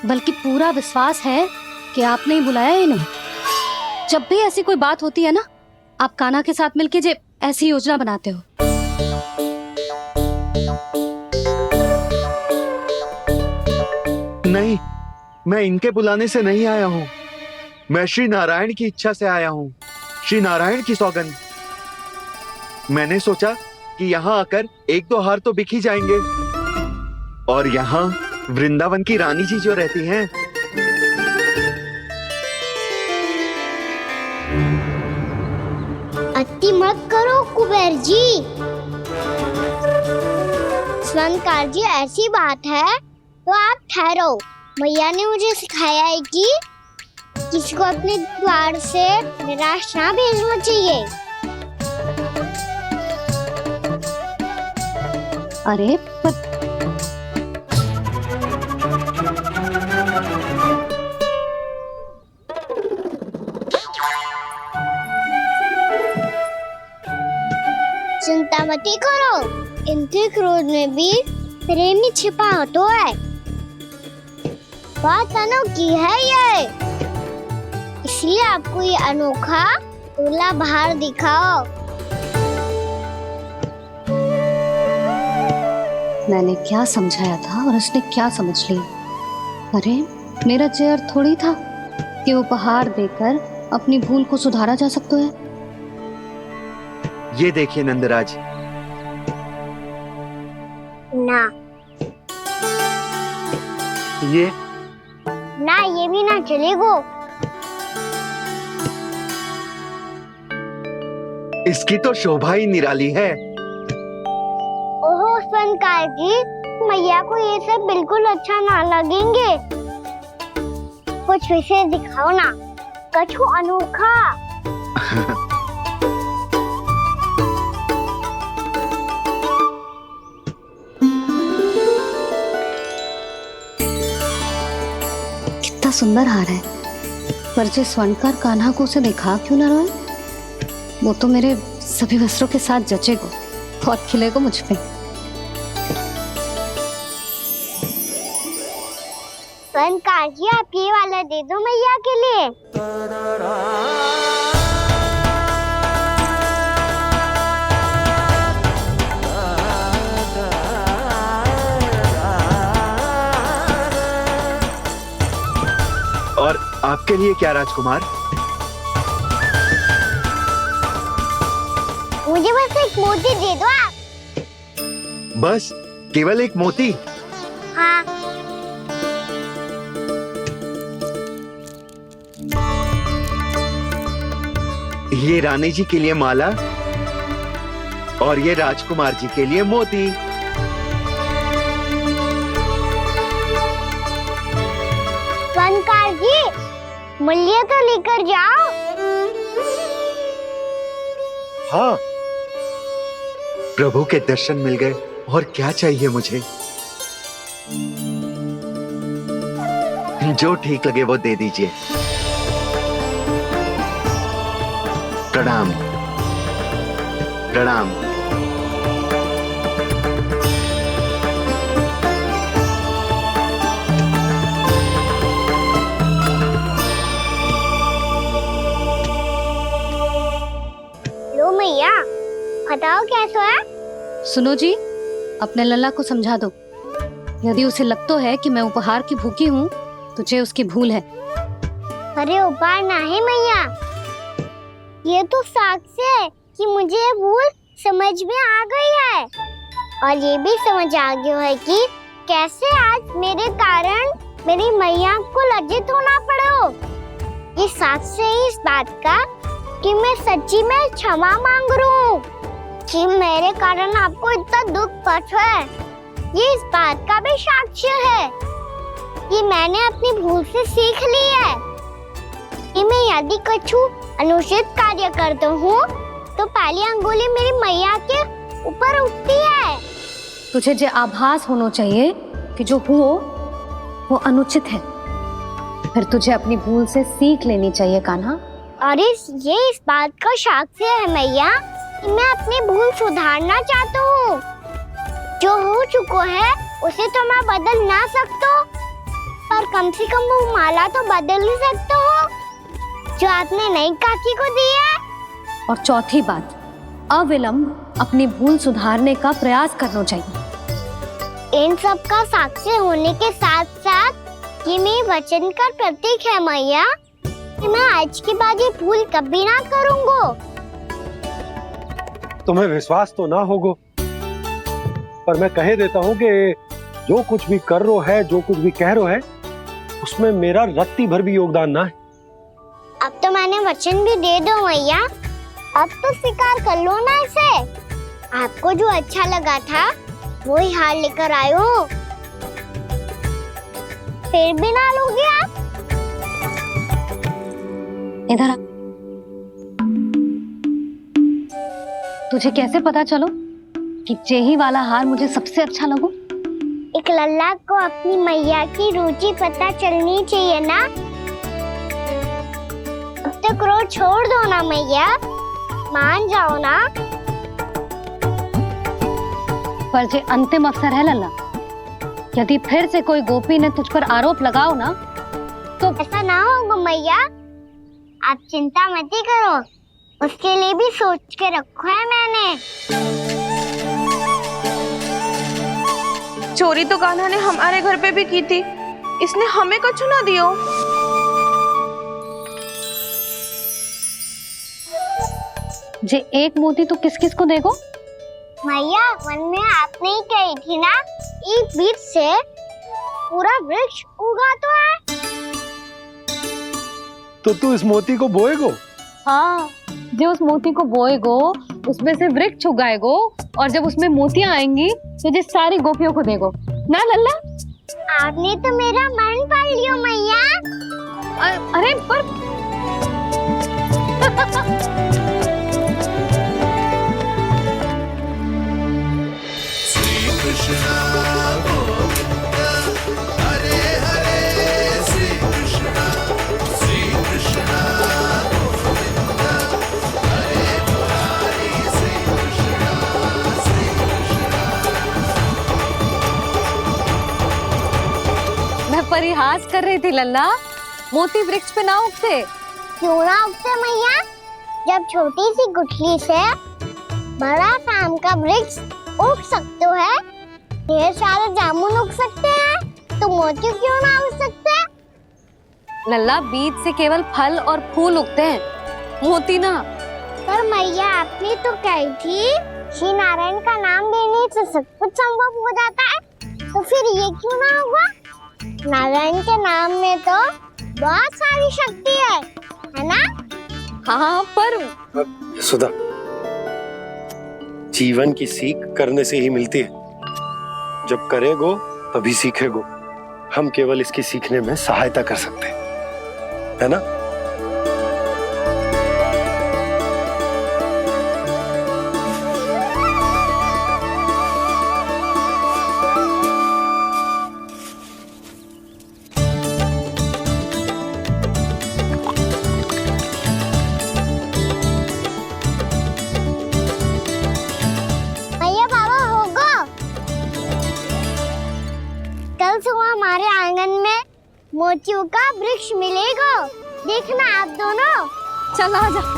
बल्कि पूरा विश्वास है कि आपने ही बुलाया है इन्हें। जब भी ऐसी कोई बात होती है ना, आप कान्हा के साथ मिलके जे ऐसी योजना बनाते हो। नहीं, मैं इनके बुलाने से नहीं आया हूँ। मैं श्री नारायण की इच्छा से आया हूँ, श्री नारायण की सौगंध। मैंने सोचा कि यहाँ आकर एक दो हार तो बिक ही जाएंगे। और यहाँ वृंदावन की रानी जी जो रहती हैं, अति मत करो कुबेर जी। स्वर्णकार जी, ऐसी बात है तो आप ठहरो। मैया ने मुझे सिखाया है कि किसी को अपने द्वार से निराश ना भेजना चाहिए। अरे पर चिंता मत करो, इनके क्रोध में भी प्रेम ही छिपा तो है। बात अनोखी है ये, इसलिए आपको ये अनोखा दूल्हा बाहर दिखाओ। मैंने क्या समझाया था और उसने क्या समझ लिया? अरे मेरा चेयर थोड़ी था कि उपहार देकर अपनी भूल को सुधारा जा सकता है। ये देखिए नंदराज। ना ये भी ना चलेगो। इसकी तो शोभा ही निराली है। ओहो स्वर्णकार जी, मैया को ये सब बिल्कुल अच्छा ना लगेंगे। कुछ विशेष दिखाओ ना, कछु अनोखा। कितना सुंदर हार है, पर जो स्वर्णकार कान्हा को उसे दिखा क्यों ना रोए? वो तो मेरे सभी वस्त्रों के साथ जचेगा और खिलेगा मुझ पे। स्वर्णकार जी, आप ये वाला दे दो मैया के लिए। और आपके लिए क्या राजकुमार? मुझे बस एक मोती दे दो आप। बस केवल एक मोती? हाँ। ये रानी जी के लिए माला और ये राजकुमार जी के लिए मोती। स्वर्णकार जी, मूल्य तो लेकर जाओ। हाँ, प्रभु के दर्शन मिल गए और क्या चाहिए मुझे? जो ठीक लगे वो दे दीजिए। प्रणाम प्रणाम। लो मैया, बताओ कैसा है? सुनो जी, अपने लल्ला को समझा दो। यदि उसे लगता है कि मैं उपहार की भूखी हूँ, तुझे उसकी भूल है। अरे उपहार ना है मैया, ये तो साक्ष्य है कि मुझे ये भूल समझ में आ गई है, और ये भी समझ आ गया है कि कैसे आज मेरे कारण मेरी मैया को लज्जित होना पड़ो। ये साक्ष्य है इस बात का कि मैं सच्ची में क्षमा मांग रहा हूँ कि मेरे कारण आपको इतना दुख पहुंचा है। ये इस बात का भी साक्ष्य है कि मैंने अपनी भूल से सीख ली है कि मैं यदि कुछ अनुचित कार्य करता हूँ तो पहली अंगुली मेरी मैया के ऊपर उठती है। तुझे जो आभास होना चाहिए कि जो हुआ वो अनुचित है, फिर तुझे अपनी भूल से सीख लेनी चाहिए कान्हा। और ये इस बात का साक्ष्य है मैया कि मैं अपनी भूल सुधारना चाहता हूँ। जो हो चुका है उसे तो मैं बदल ना सकता, पर कम से कम वो माला तो बदल ही सकता हूँ जो आपने नई काकी को दी है। और चौथी बात, अविलंब अपनी भूल सुधारने का प्रयास करना चाहिए। इन सब का साक्ष्य होने के साथ साथ ये मेरे वचन का प्रतीक है मैया कि मैं आज के बाद ये भूल कभी ना करूँगा। तुम्हें विश्वास तो ना होगा, पर मैं कह देता हूँ कि जो कुछ भी कर रो है, जो कुछ भी कह रो है, उसमें मेरा रत्ती भर भी योगदान ना है। अब तो मैंने वचन भी दे दो मैया, अब तो स्वीकार कर लो ना इसे। आपको जो अच्छा लगा था वही हार लेकर आयो, फिर भी ना लोगे आप? इधर आ। तुझे कैसे पता चलो कि जेही वाला हार मुझे सबसे अच्छा लगो? एक लल्ला को अपनी मैया की रुचि पता चलनी चाहिए ना। अब तक क्रोध छोड़ दो ना मैया, मान जाओ ना। पर जे अंतिम अवसर है लल्ला, यदि फिर से कोई गोपी ने तुझ पर आरोप लगाओ ना तो ऐसा ना होगा मैया, आप चिंता मत ही करो, उसके लिए भी सोच के रखो है मैंने। चोरी तो कान्हा ने हमारे घर पे भी की थी, इसने हमें कछु ना दियो। जे एक मोती तो किस किस को देगो? मैया, मन में आपने ही कही थी ना, एक बीज से पूरा वृक्ष उगा तो है। तो तू इस मोती को बोएगो? हाँ, जो उस मोती को बोएगो उसमें से वृक्ष उगाएगो, और जब उसमें मोतियां आएंगी तो जिस सारी गोपियों को देगो ना लल्ला। आपने तो मेरा मन पढ़ लियो मैया। अरे पर मैं परिहास कर रही थी लल्ला, मोती वृक्ष पे ना उगते। क्यों ना उगते मैया? जब छोटी सी गुठली से बड़ा आम का वृक्ष उग सकते है, ढेर सारे जामुन उग सकते हैं, तो मोती क्यों ना उग सकते? लल्ला, बीज से केवल फल और फूल उगते हैं, मोती ना। पर मैया आपने तो कही थी श्री नारायण का नाम लेने से सब कुछ संभव हो जाता है, तो फिर ये क्यों ना होगा? नारायण के नाम में तो बहुत सारी शक्ति है ना? हाँ, पर सुधा, जीवन की सीख करने से ही मिलती है। जब करेगो तभी सीखेगो। हम केवल इसकी सीखने में सहायता कर सकते हैं, है ना? हमारे आंगन में मोतियों का वृक्ष मिलेगा, देखना आप दोनों। चल आजा।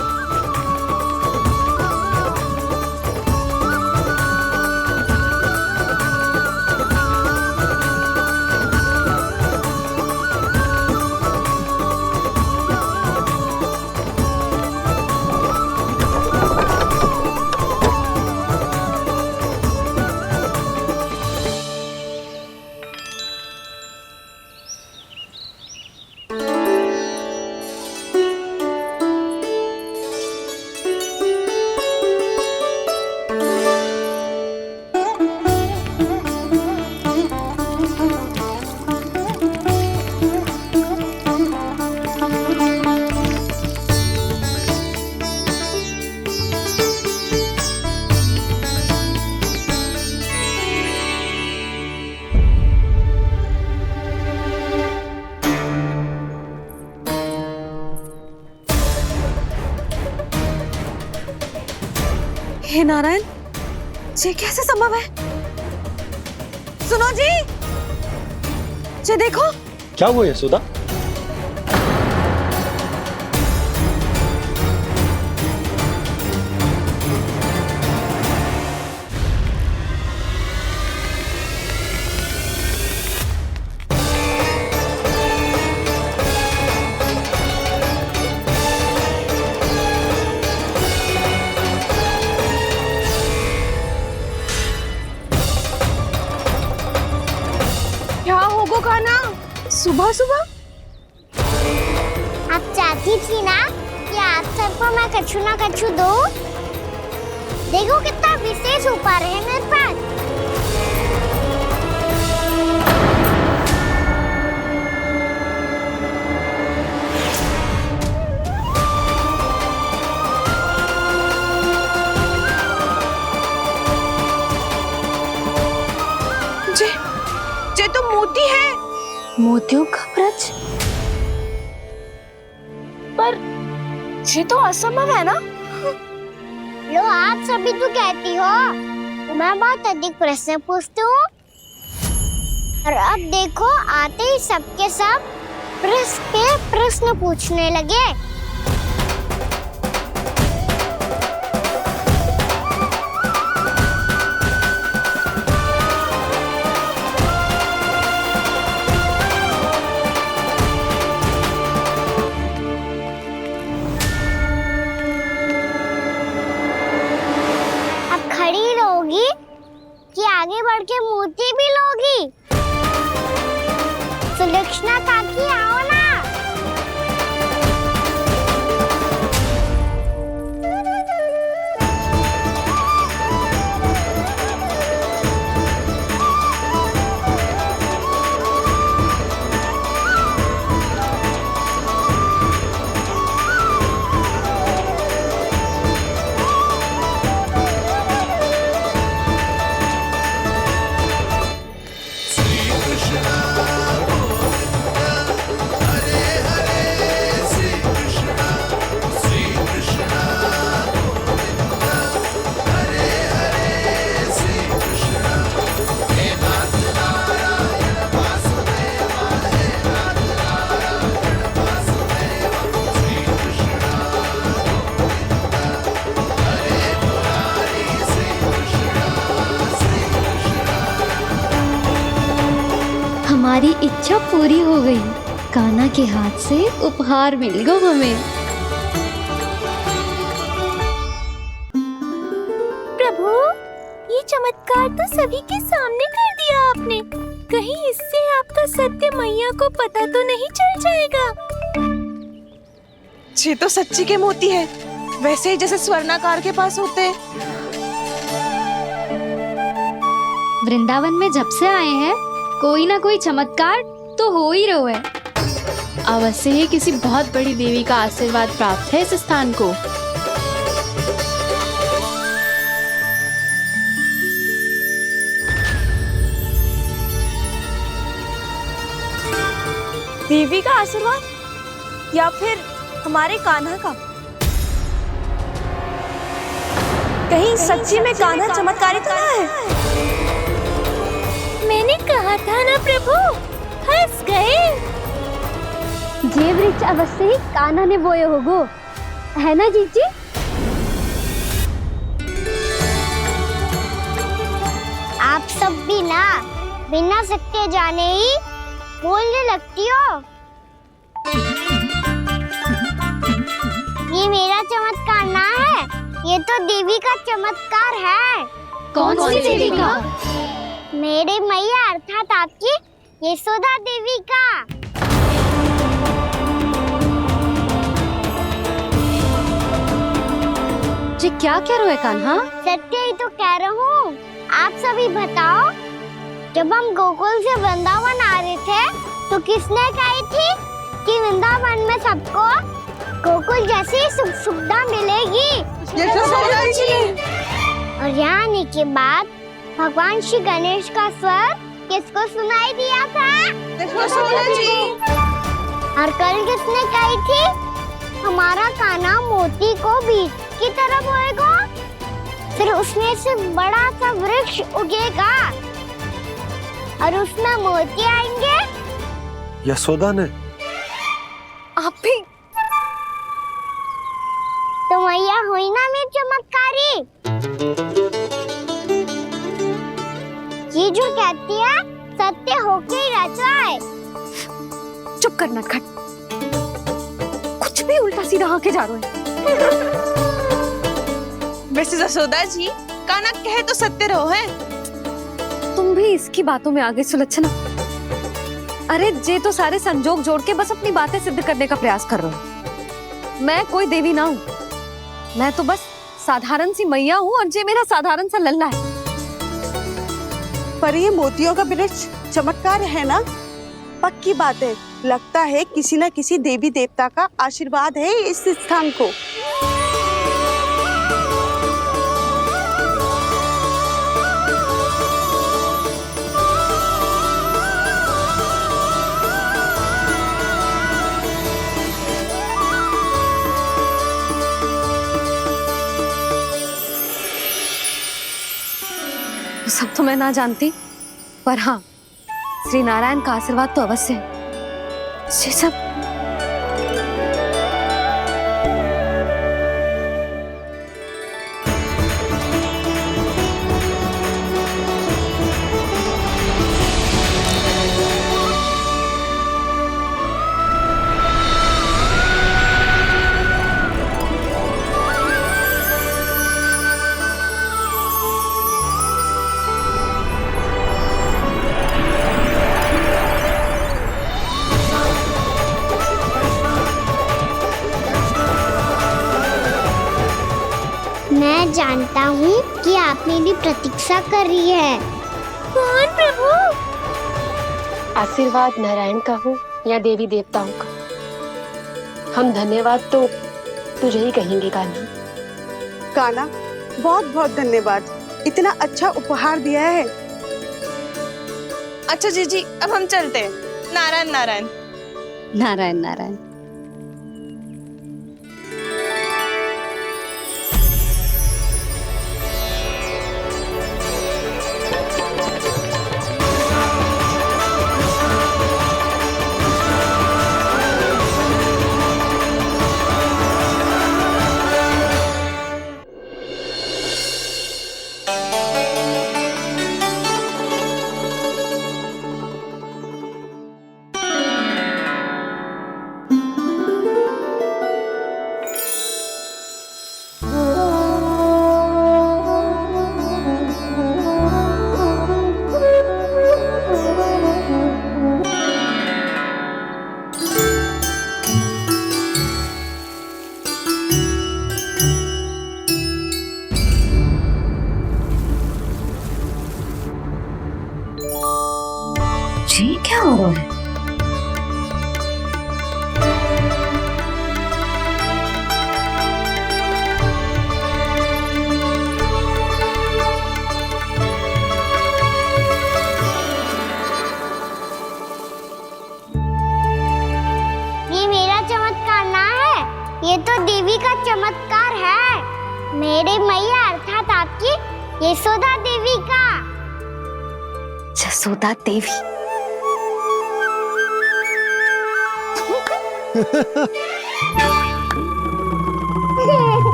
हे नारायण, ये कैसे संभव है? सुनो जी, ये देखो। क्या हुआ यशोदा? सुबह सुबह आप चाहती थी ना कि आप सबको मैं कछु ना कछु दूं? देखो कितना विशेष उपहार है मेरे पास। ये तो मोती है। मोतियों का ब्रज? पर ये तो असंभव है ना? लो, आप सभी तो कहती हो तो मैं बहुत अधिक प्रश्न पूछती हूँ, और अब देखो आते ही सबके सब प्रश्न पे प्रश्न पूछने लगे। कि आगे बढ़ के मोती भी लोगी? सुलक्षणा काकी, आओ ना। हमारी इच्छा पूरी हो गई। कान्हा के हाथ से उपहार मिल गया हमें। प्रभु, ये चमत्कार तो सभी के सामने कर दिया आपने। कहीं इससे आपका सत्य मैया को पता तो नहीं चल जाएगा? ये तो सच्ची के मोती है, वैसे ही जैसे स्वर्णाकार के पास होते हैं। वृंदावन में जब से आए हैं कोई ना कोई चमत्कार तो हो ही रहा है। अवश्य ही किसी बहुत बड़ी देवी का आशीर्वाद प्राप्त है इस स्थान को। देवी का आशीर्वाद या फिर हमारे कान्हा का? कहीं सच्ची में कान्हा चमत्कारी तो ना है? मैंने कहा था ना प्रभु, हंस गए। ये वृक्ष अवश्य ही कान्हा ने बोए होगो, है ना जीजी? आप सब भी ना बिना सत्य जाने ही बोलने लगती हो। ये मेरा चमत्कार ना है, ये तो देवी का चमत्कार है। कौन सी देवी का? मेरे मैया अर्थात आपकी यशोदा देवी का। जी क्या कह रहे हो कान्हा? सत्य ही तो कह रहा हूँ। आप सभी बताओ, जब हम गोकुल से वृंदावन आ रहे थे तो किसने कही थी कि वृंदावन में सबको गोकुल जैसी सुख सुविधा मिलेगी? यशोदा जी। और यहाँ आने के बाद भगवान श्री गणेश का स्वर किसको सुनाई दिया था? यशोदा जी। और कल किसने कही थी हमारा कान्हा मोती को बीज की तरह बोएगा, फिर उसमें से बड़ा सा वृक्ष उगेगा और उसमें मोती आएंगे? यशोदा ने? आप भी? तो मैया हुई ना मेरी चमत्कारी। ये जो कहती है सत्य होके ही रहता है। चुप कर नटखट, कुछ भी उल्टा सीधा आके जा रहे हैं। वैसे यशोदा जी, कान्हा कहे तो सत्य रहो है। तुम भी इसकी बातों में आगे सुलझना। अरे जे तो सारे संजोग जोड़ के बस अपनी बातें सिद्ध करने का प्रयास कर रहे हो। मैं कोई देवी ना हूँ, मैं तो बस साधारण सी मैया हूँ और जे मेरा साधारण सा लल्ला है। पर ये मोतियों का वृक्ष चमत्कार है ना? पक्की बात है, लगता है किसी न किसी देवी देवता का आशीर्वाद है इस स्थान को। सब तो मैं ना जानती, पर हाँ, श्री नारायण का आशीर्वाद तो अवश्य है। ये सब मैं जानता हूँ कि आप मेरी प्रतीक्षा कर रही है। कौन प्रभु? आशीर्वाद नारायण का हो या देवी देवताओं का, हम धन्यवाद तो तुझे ही कहेंगे कान्हा। कान्हा, बहुत बहुत धन्यवाद, इतना अच्छा उपहार दिया है। अच्छा जीजी, अब हम चलते हैं। नारायण नारायण। नारायण नारायण। जी क्या हो रहा है? ये मेरा चमत्कार ना है, ये तो देवी का चमत्कार है। मेरे मैया अर्थात आपकी यशोदा देवी का। जसोदा देवी।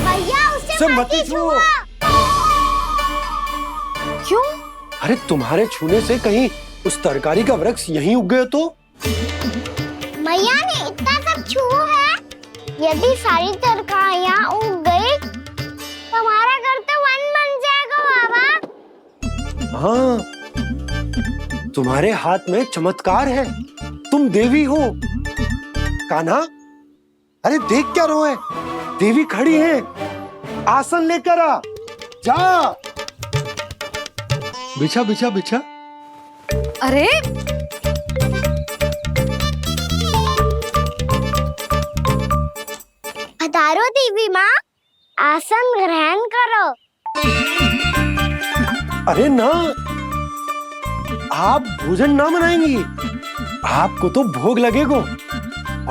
भैया उसे मत छुओ। क्यों? अरे तुम्हारे छूने से कहीं उस तरकारी का वृक्ष यहीं उग गए तो? मैया ने इतना सब छुआ है, यदि सारी तरकारियां उग गई तो हमारा घर तो वन बन जाएगा बाबा। हाँ, तुम्हारे हाथ में चमत्कार है, तुम देवी हो। कान्हा, अरे देख क्या रो है, देवी खड़ी है, आसन लेकर आ, जा। बिछा बिछा बिछा। अरे पधारो देवी माँ, आसन ग्रहण करो। अरे ना, आप भोजन ना बनाएंगी, आपको तो भोग लगेगा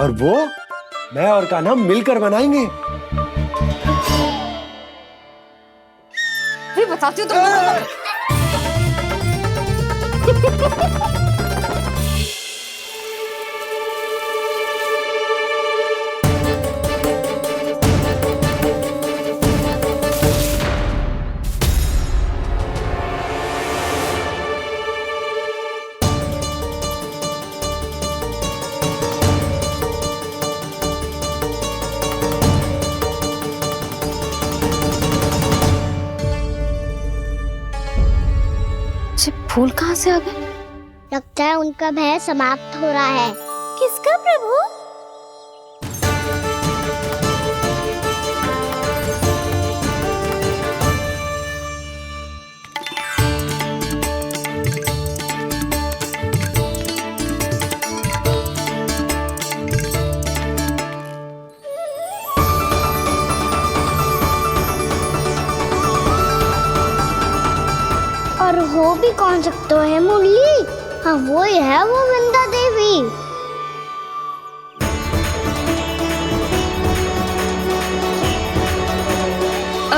और वो मैं और कान्हा मिलकर बनाएंगे। भी बताती हूँ तुमको। फूल कहाँ से आ गए? लगता है उनका भय समाप्त हो रहा है। किसका प्रभु? और हो भी कौन सकता है मुरली? हाँ वो ही है, वो वृंदा देवी।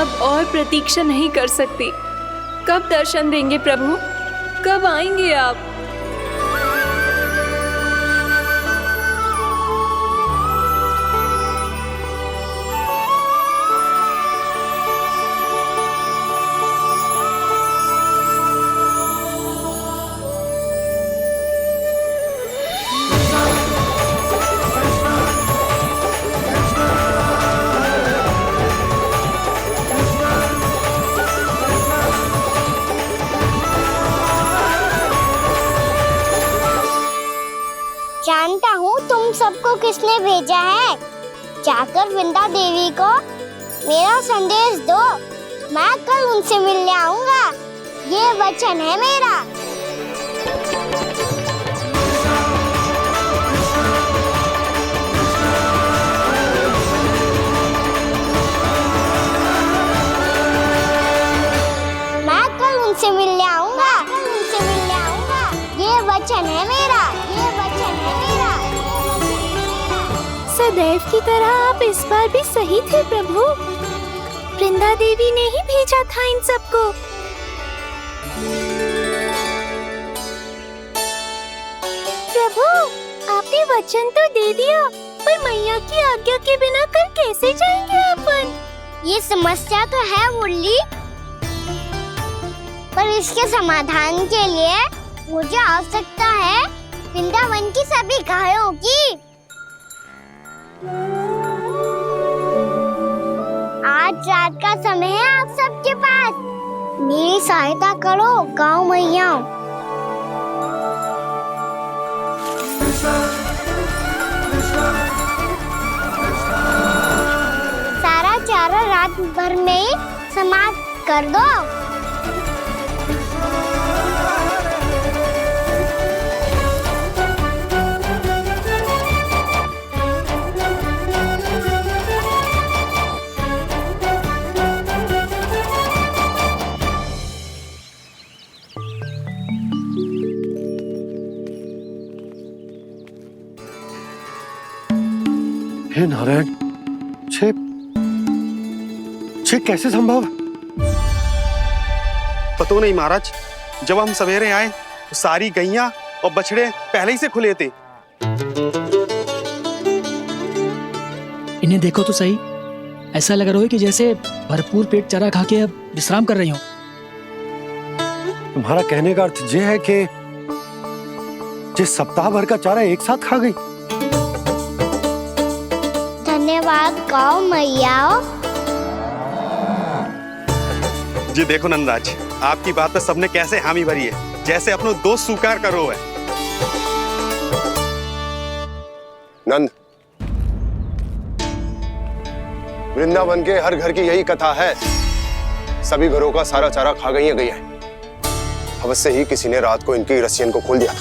अब और प्रतीक्षा नहीं कर सकती। कब दर्शन देंगे प्रभु? कब आएंगे आप? जानता हूँ तुम सबको किसने भेजा है। जाकर वृंदा देवी को मेरा संदेश दो, मैं कल उनसे मिलने आऊंगा, ये वचन है मेरा। मैं कल उनसे मिलने आऊंगा, ये वचन है मेरा, ये वचन है मेरा। सदैव की तरह आप इस बार भी सही थे प्रभु। वृंदा देवी ने ही भेजा था इन सबको। प्रभु, आपने वचन तो दे दिया, पर मैया की आज्ञा के बिना कल कैसे जाएंगे अपन? ये समस्या तो है मुरली, पर इसके समाधान के लिए मुझे आवश्यकता है वृंदावन की सभी गायों की। आज रात का समय है आप सबके पास, मेरी सहायता करो गाँव मैया। रात भर में ही समाप्त कर दो। हे नारायण, छे कैसे संभव? पता नहीं महाराज, जब हम सवेरे आए तो सारी गैया और बछड़े पहले ही से खुले थे। इन्हें देखो तो सही, ऐसा लग रहा है कि जैसे भरपूर पेट चारा खा के अब विश्राम कर रही हो। तुम्हारा कहने का अर्थ ये है कि जिस सप्ताह भर का चारा एक साथ खा गई। धन्यवाद गौ मैया। जी देखो नंदराज, आपकी बात पे सबने कैसे हामी भरी है, जैसे अपनो दोस्त स्वीकार करो है। नंद, वृंदावन के हर घर की यही कथा है, सभी घरों का सारा चारा खा गई है गैया। अवश्य ही किसी ने रात को इनकी रस्सियन को खोल दिया था।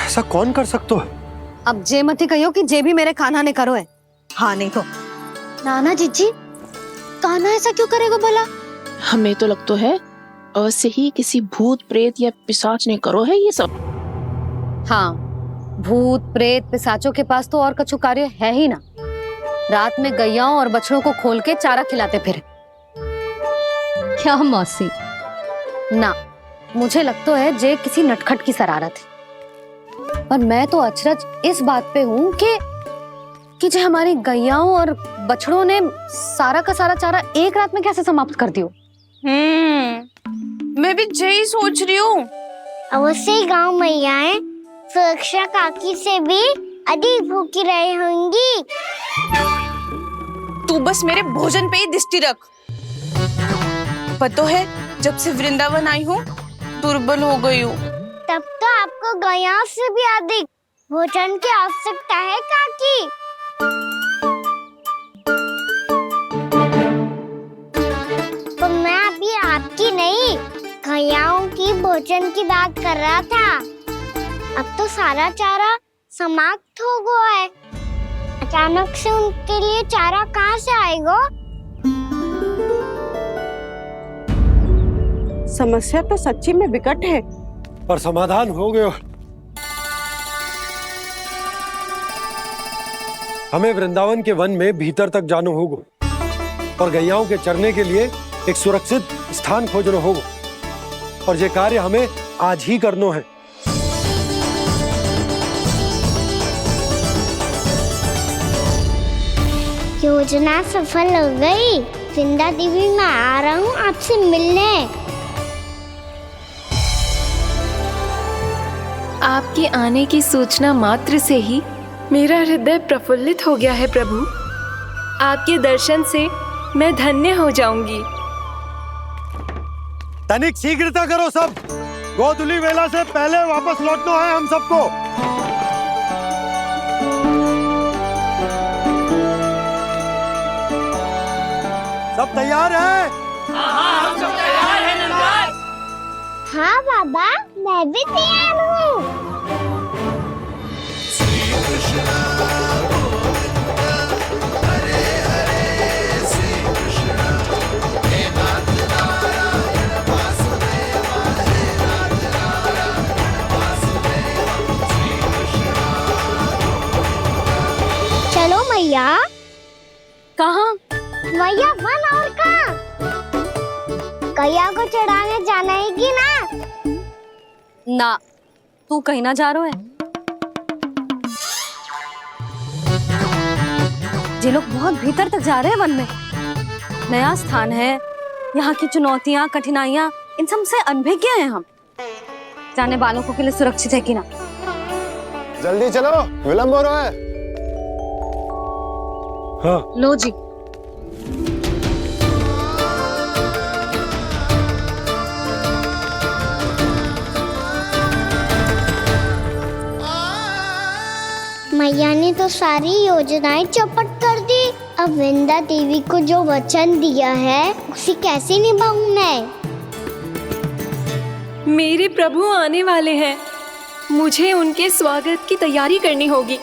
ऐसा कौन कर सकते हो? अब जे मत ही कहियो कि जे भी मेरे कान्हा ने करो है। हाँ नहीं तो नाना जीजी, कान्हा ऐसा क्यों करेगा भला? हमें तो लगता है अवश्य ही किसी भूत प्रेत या पिशाच ने करो है ये सब। हाँ, भूत प्रेत पिशाचों के पास तो और कछु कार्य है ही ना। रात में गैयाओं और बछड़ों को खोल के चारा खिलाते फिर। क्या मौसी? ना, मुझे लगता है जे किसी नटखट की शरारत है। पर मैं तो अचरज इस बात पे हूँ कि जो हमारी गैयाओं और बछड़ों ने सारा का सारा चारा एक रात में कैसे समाप्त कर दियो। मैं भी यही सोच रही हूँ। अवश्य गांव मैयाएं सुरक्षा काकी से भी अधिक भूखी रही होंगी। तू बस मेरे भोजन पे ही दृष्टि रख। पता है, जब से वृंदावन आई हूँ दुर्बल हो गई हूँ। तब तो आपको गैयाओं से भी अधिक भोजन की आवश्यकता है काकी। तो मैं अभी आपकी नहीं, गैयाओं की भोजन की बात कर रहा था। अब तो सारा चारा समाप्त हो गया है। अचानक से उनके लिए चारा कहाँ से आएगा? समस्या तो सच्ची में विकट है, पर समाधान हो गयो। हमें वृंदावन के वन में भीतर तक जाना होगा और गैयाओं के चरने के लिए एक सुरक्षित स्थान खोजना होगा, और ये कार्य हमें आज ही करना है। योजना सफल हो गई। वृंदा देवी, मैं आ रहा हूँ आपसे मिलने। आपके आने की सूचना मात्र से ही मेरा हृदय प्रफुल्लित हो गया है प्रभु। आपके दर्शन से मैं धन्य हो जाऊंगी। तनिक शीघ्रता करो सब, गोधुली वेला से पहले वापस लौटना है हम सबको। सब तैयार है? हाँ, हम सब तैयार हैं नंदराज। हाँ बाबा, मैं भी तैयार हूँ। चलो मैया। कहाँ? मैया वन और कहाँ? गैया को चढ़ाने जाना है कि ना? ना, तू कहीं ना जा रहा है। ये लोग बहुत भीतर तक जा रहे हैं वन में। नया स्थान है, यहाँ की चुनौतियाँ कठिनाइयाँ इन सब से अनभिज्ञ हैं हम। जाने वालों के लिए सुरक्षित है कि ना? जल्दी चलो, विलंब हो रहा है। हाँ। लो जी। मैया ने तो सारी योजनाएं चौपट कर दी। अब वृंदा देवी को जो वचन दिया है उसे कैसे निभाऊं मैं? मेरे प्रभु आने वाले हैं, मुझे उनके स्वागत की तैयारी करनी होगी।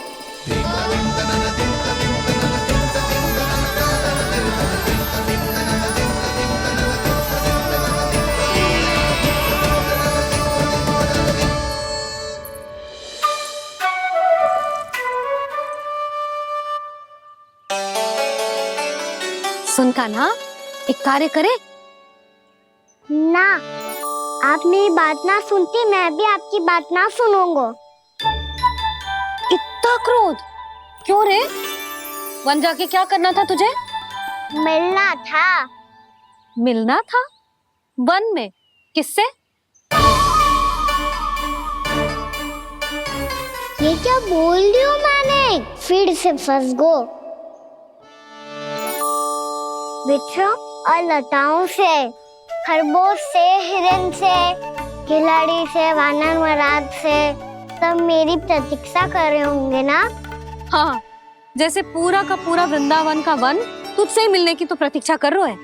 सुन कान्हा, एक कार्य करे ना, आप मेरी बात ना सुनती, मैं भी आपकी बात ना सुनूंगा। इतना क्रोध क्यों रे? वन जाके क्या करना था तुझे? मिलना था। मिलना था? वन में? किससे? ये क्या बोल रही हूँ मैंने? फिर से फंस गो। बिच्छू और लताओं से, खरगोश से, हिरन से, खिलाड़ी से, वानर महाराज से, सब मेरी प्रतीक्षा कर रहे होंगे ना? हाँ, जैसे पूरा का पूरा वृंदावन का वन तुझसे ही मिलने की तो प्रतीक्षा कर रहा है।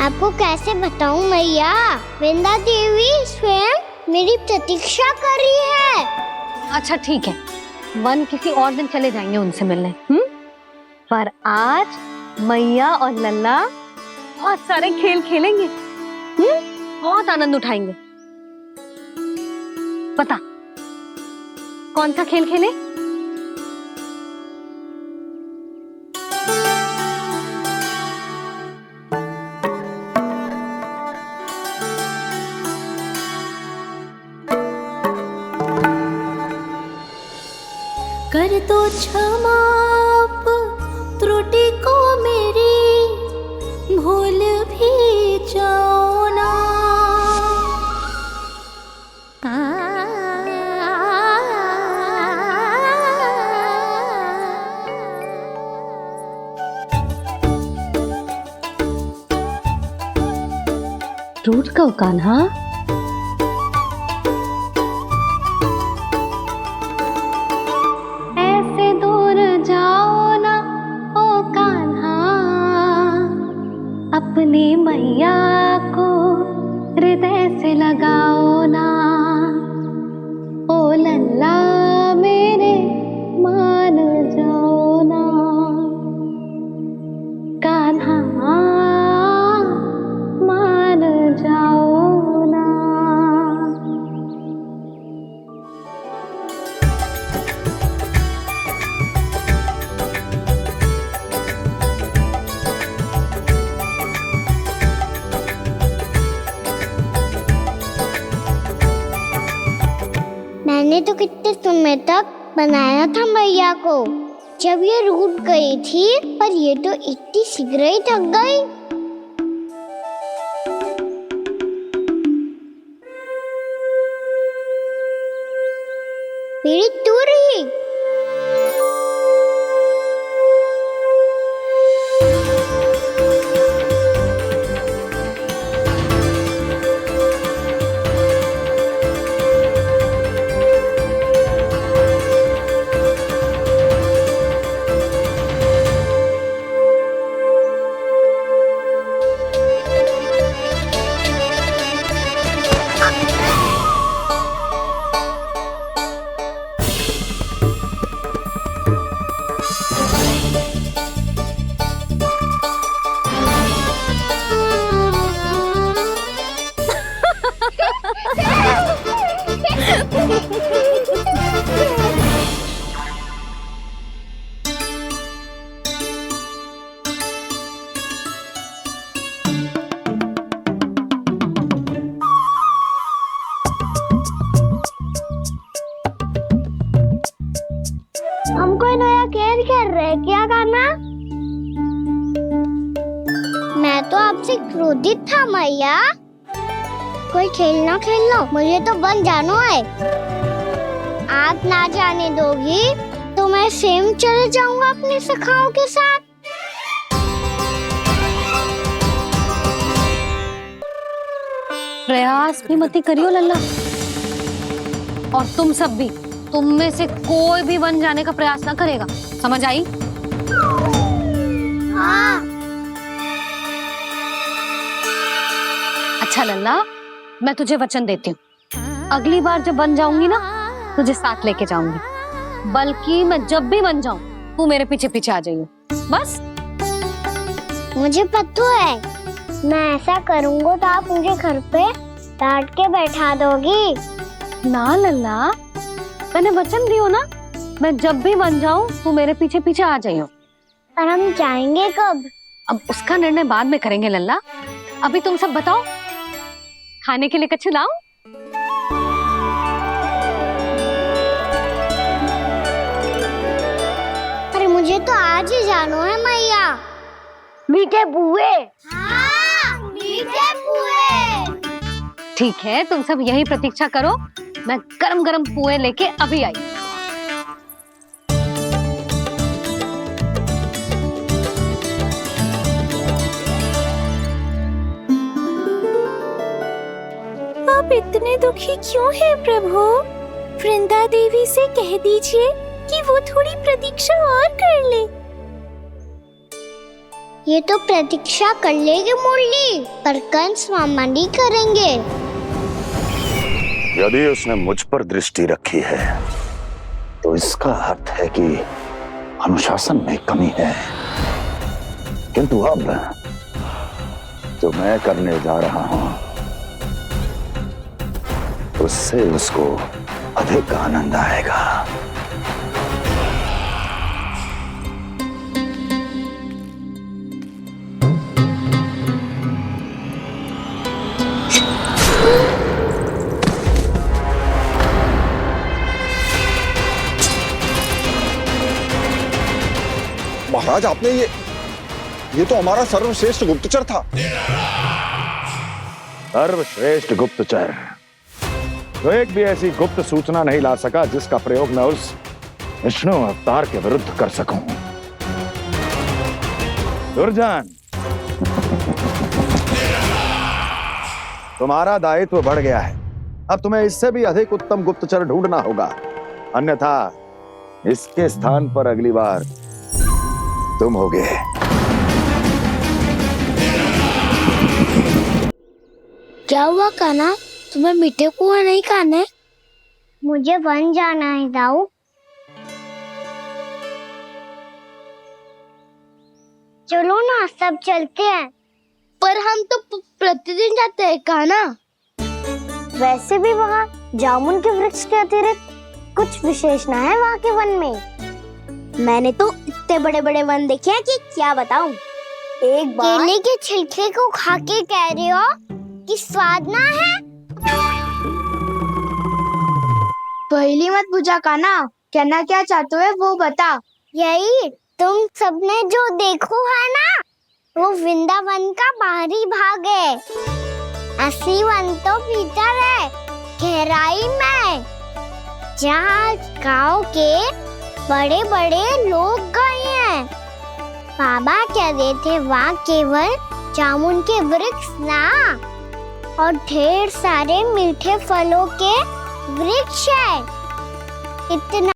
आपको कैसे बताऊं मैया? वृंदा देवी स्वयं मेरी प्रतीक्षा कर रही है। अच्छा ठीक है, वन किसी और दिन चले जाएंगे उनसे मिलने। पर आज मैया और लल्ला बहुत सारे खेल खेलेंगे। बहुत आनंद उठाएंगे। बता कौन सा खेल खेले? कर दो क्षमा त्रुटि को मेरी, भूल भी जाओ ना। टूट कब कान्हा? ऐसे दूर जाओ ना ओ कान्हा, अपनी मैया को हृदय से लगाओ ना। ओ लल्ला मेरे मान जाओ ना, कान्हा मान जाओ ना। मैंने तो कितने समय तक बनाया था मैया को, जब ये रूठ गई थी, पर ये तो इतनी शीघ्र ही थक गई। मेरी दूर ही। हम कोई नया खेल खेल रहे हैं क्या करना? मैं तो आपसे क्रोधित था मैया। कोई खेलना खेल लो, मुझे तो बन जाना है। आप ना जाने दोगी तो मैं स्वयं चले जाऊंगा अपने सखाओं के साथ। प्रयास भी मत करियो लल्ला, और तुम सब भी, तुम में से कोई भी वन जाने का प्रयास ना करेगा, समझ आई? हाँ। अच्छा लल्ला, मैं तुझे वचन देती हूँ, अगली बार जब बन जाऊंगी ना तुझे साथ लेके जाऊंगी। बल्कि मैं जब भी बन जाऊं तू मेरे पीछे पीछे आ जाइयो, बस। मुझे पता है, मैं ऐसा करूंगा तो आप मुझे घर पे डांट के बैठा दोगी। ना लल्ला, मैंने वचन दियो ना, मैं जब भी बन जाऊं तू मेरे पीछे पीछे आ जाइयो। पर हम जाएंगे कब? अब उसका निर्णय बाद में करेंगे लल्ला। अभी तुम सब बताओ, खाने के लिए कुछ लाऊं? अरे मुझे तो आज ही जाना है मैया। मीठे पुए। हाँ, मीठे पुए। ठीक है, तुम सब यही प्रतीक्षा करो, मैं गरम गरम पुए लेके अभी आई। आप इतने दुखी क्यों हैं प्रभु? वृंदा देवी से कह दीजिए कि वो थोड़ी प्रतीक्षा और कर ले। ये तो प्रतीक्षा कर लेगी मुरली, पर कंस मामा नहीं करेंगे। यदि उसने मुझ पर दृष्टि रखी है तो इसका अर्थ है कि अनुशासन में कमी है। किंतु अब जो मैं करने जा रहा हूं उससे उसको अधिक आनंद आएगा। महाराज, आपने ये तो हमारा सर्वश्रेष्ठ गुप्तचर था। सर्वश्रेष्ठ गुप्तचर तो एक भी ऐसी गुप्त सूचना नहीं ला सका जिसका प्रयोग मैं उस विष्णु अवतार के विरुद्ध कर सकूं। दुर्जन, तुम्हारा दायित्व बढ़ गया है। अब तुम्हें इससे भी अधिक उत्तम गुप्तचर ढूंढना होगा, अन्यथा इसके स्थान पर अगली बार तुम होगे। क्या हुआ कान्हा, तुम्हें मीठे पुआ नहीं खाने? मुझे वन जाना है दाऊ। चलो ना, सब चलते हैं। पर हम तो प्रतिदिन जाते हैं कान्हा। वैसे भी वहाँ जामुन के वृक्ष के अतिरिक्त कुछ विशेष ना है वहाँ के वन में। मैंने तो इतने बड़े बड़े वन देखे हैं कि क्या बताऊं। एक बार केले के छिलके को खा के कह रहे हो कि स्वाद ना है? पहली मत पूछा कान्हा, कहना क्या चाहते हो वो बता। यही तुम सबने जो देखो है ना, वो वृंदावन का बाहरी भाग है। असली वन तो भीतर है, गहराई में, जहाँ गांव के बड़े बड़े लोग गए हैं। बाबा कह रहे थे वहाँ केवल जामुन के वृक्ष ना, और ढेर सारे मीठे फलों के वृक्ष है। इतना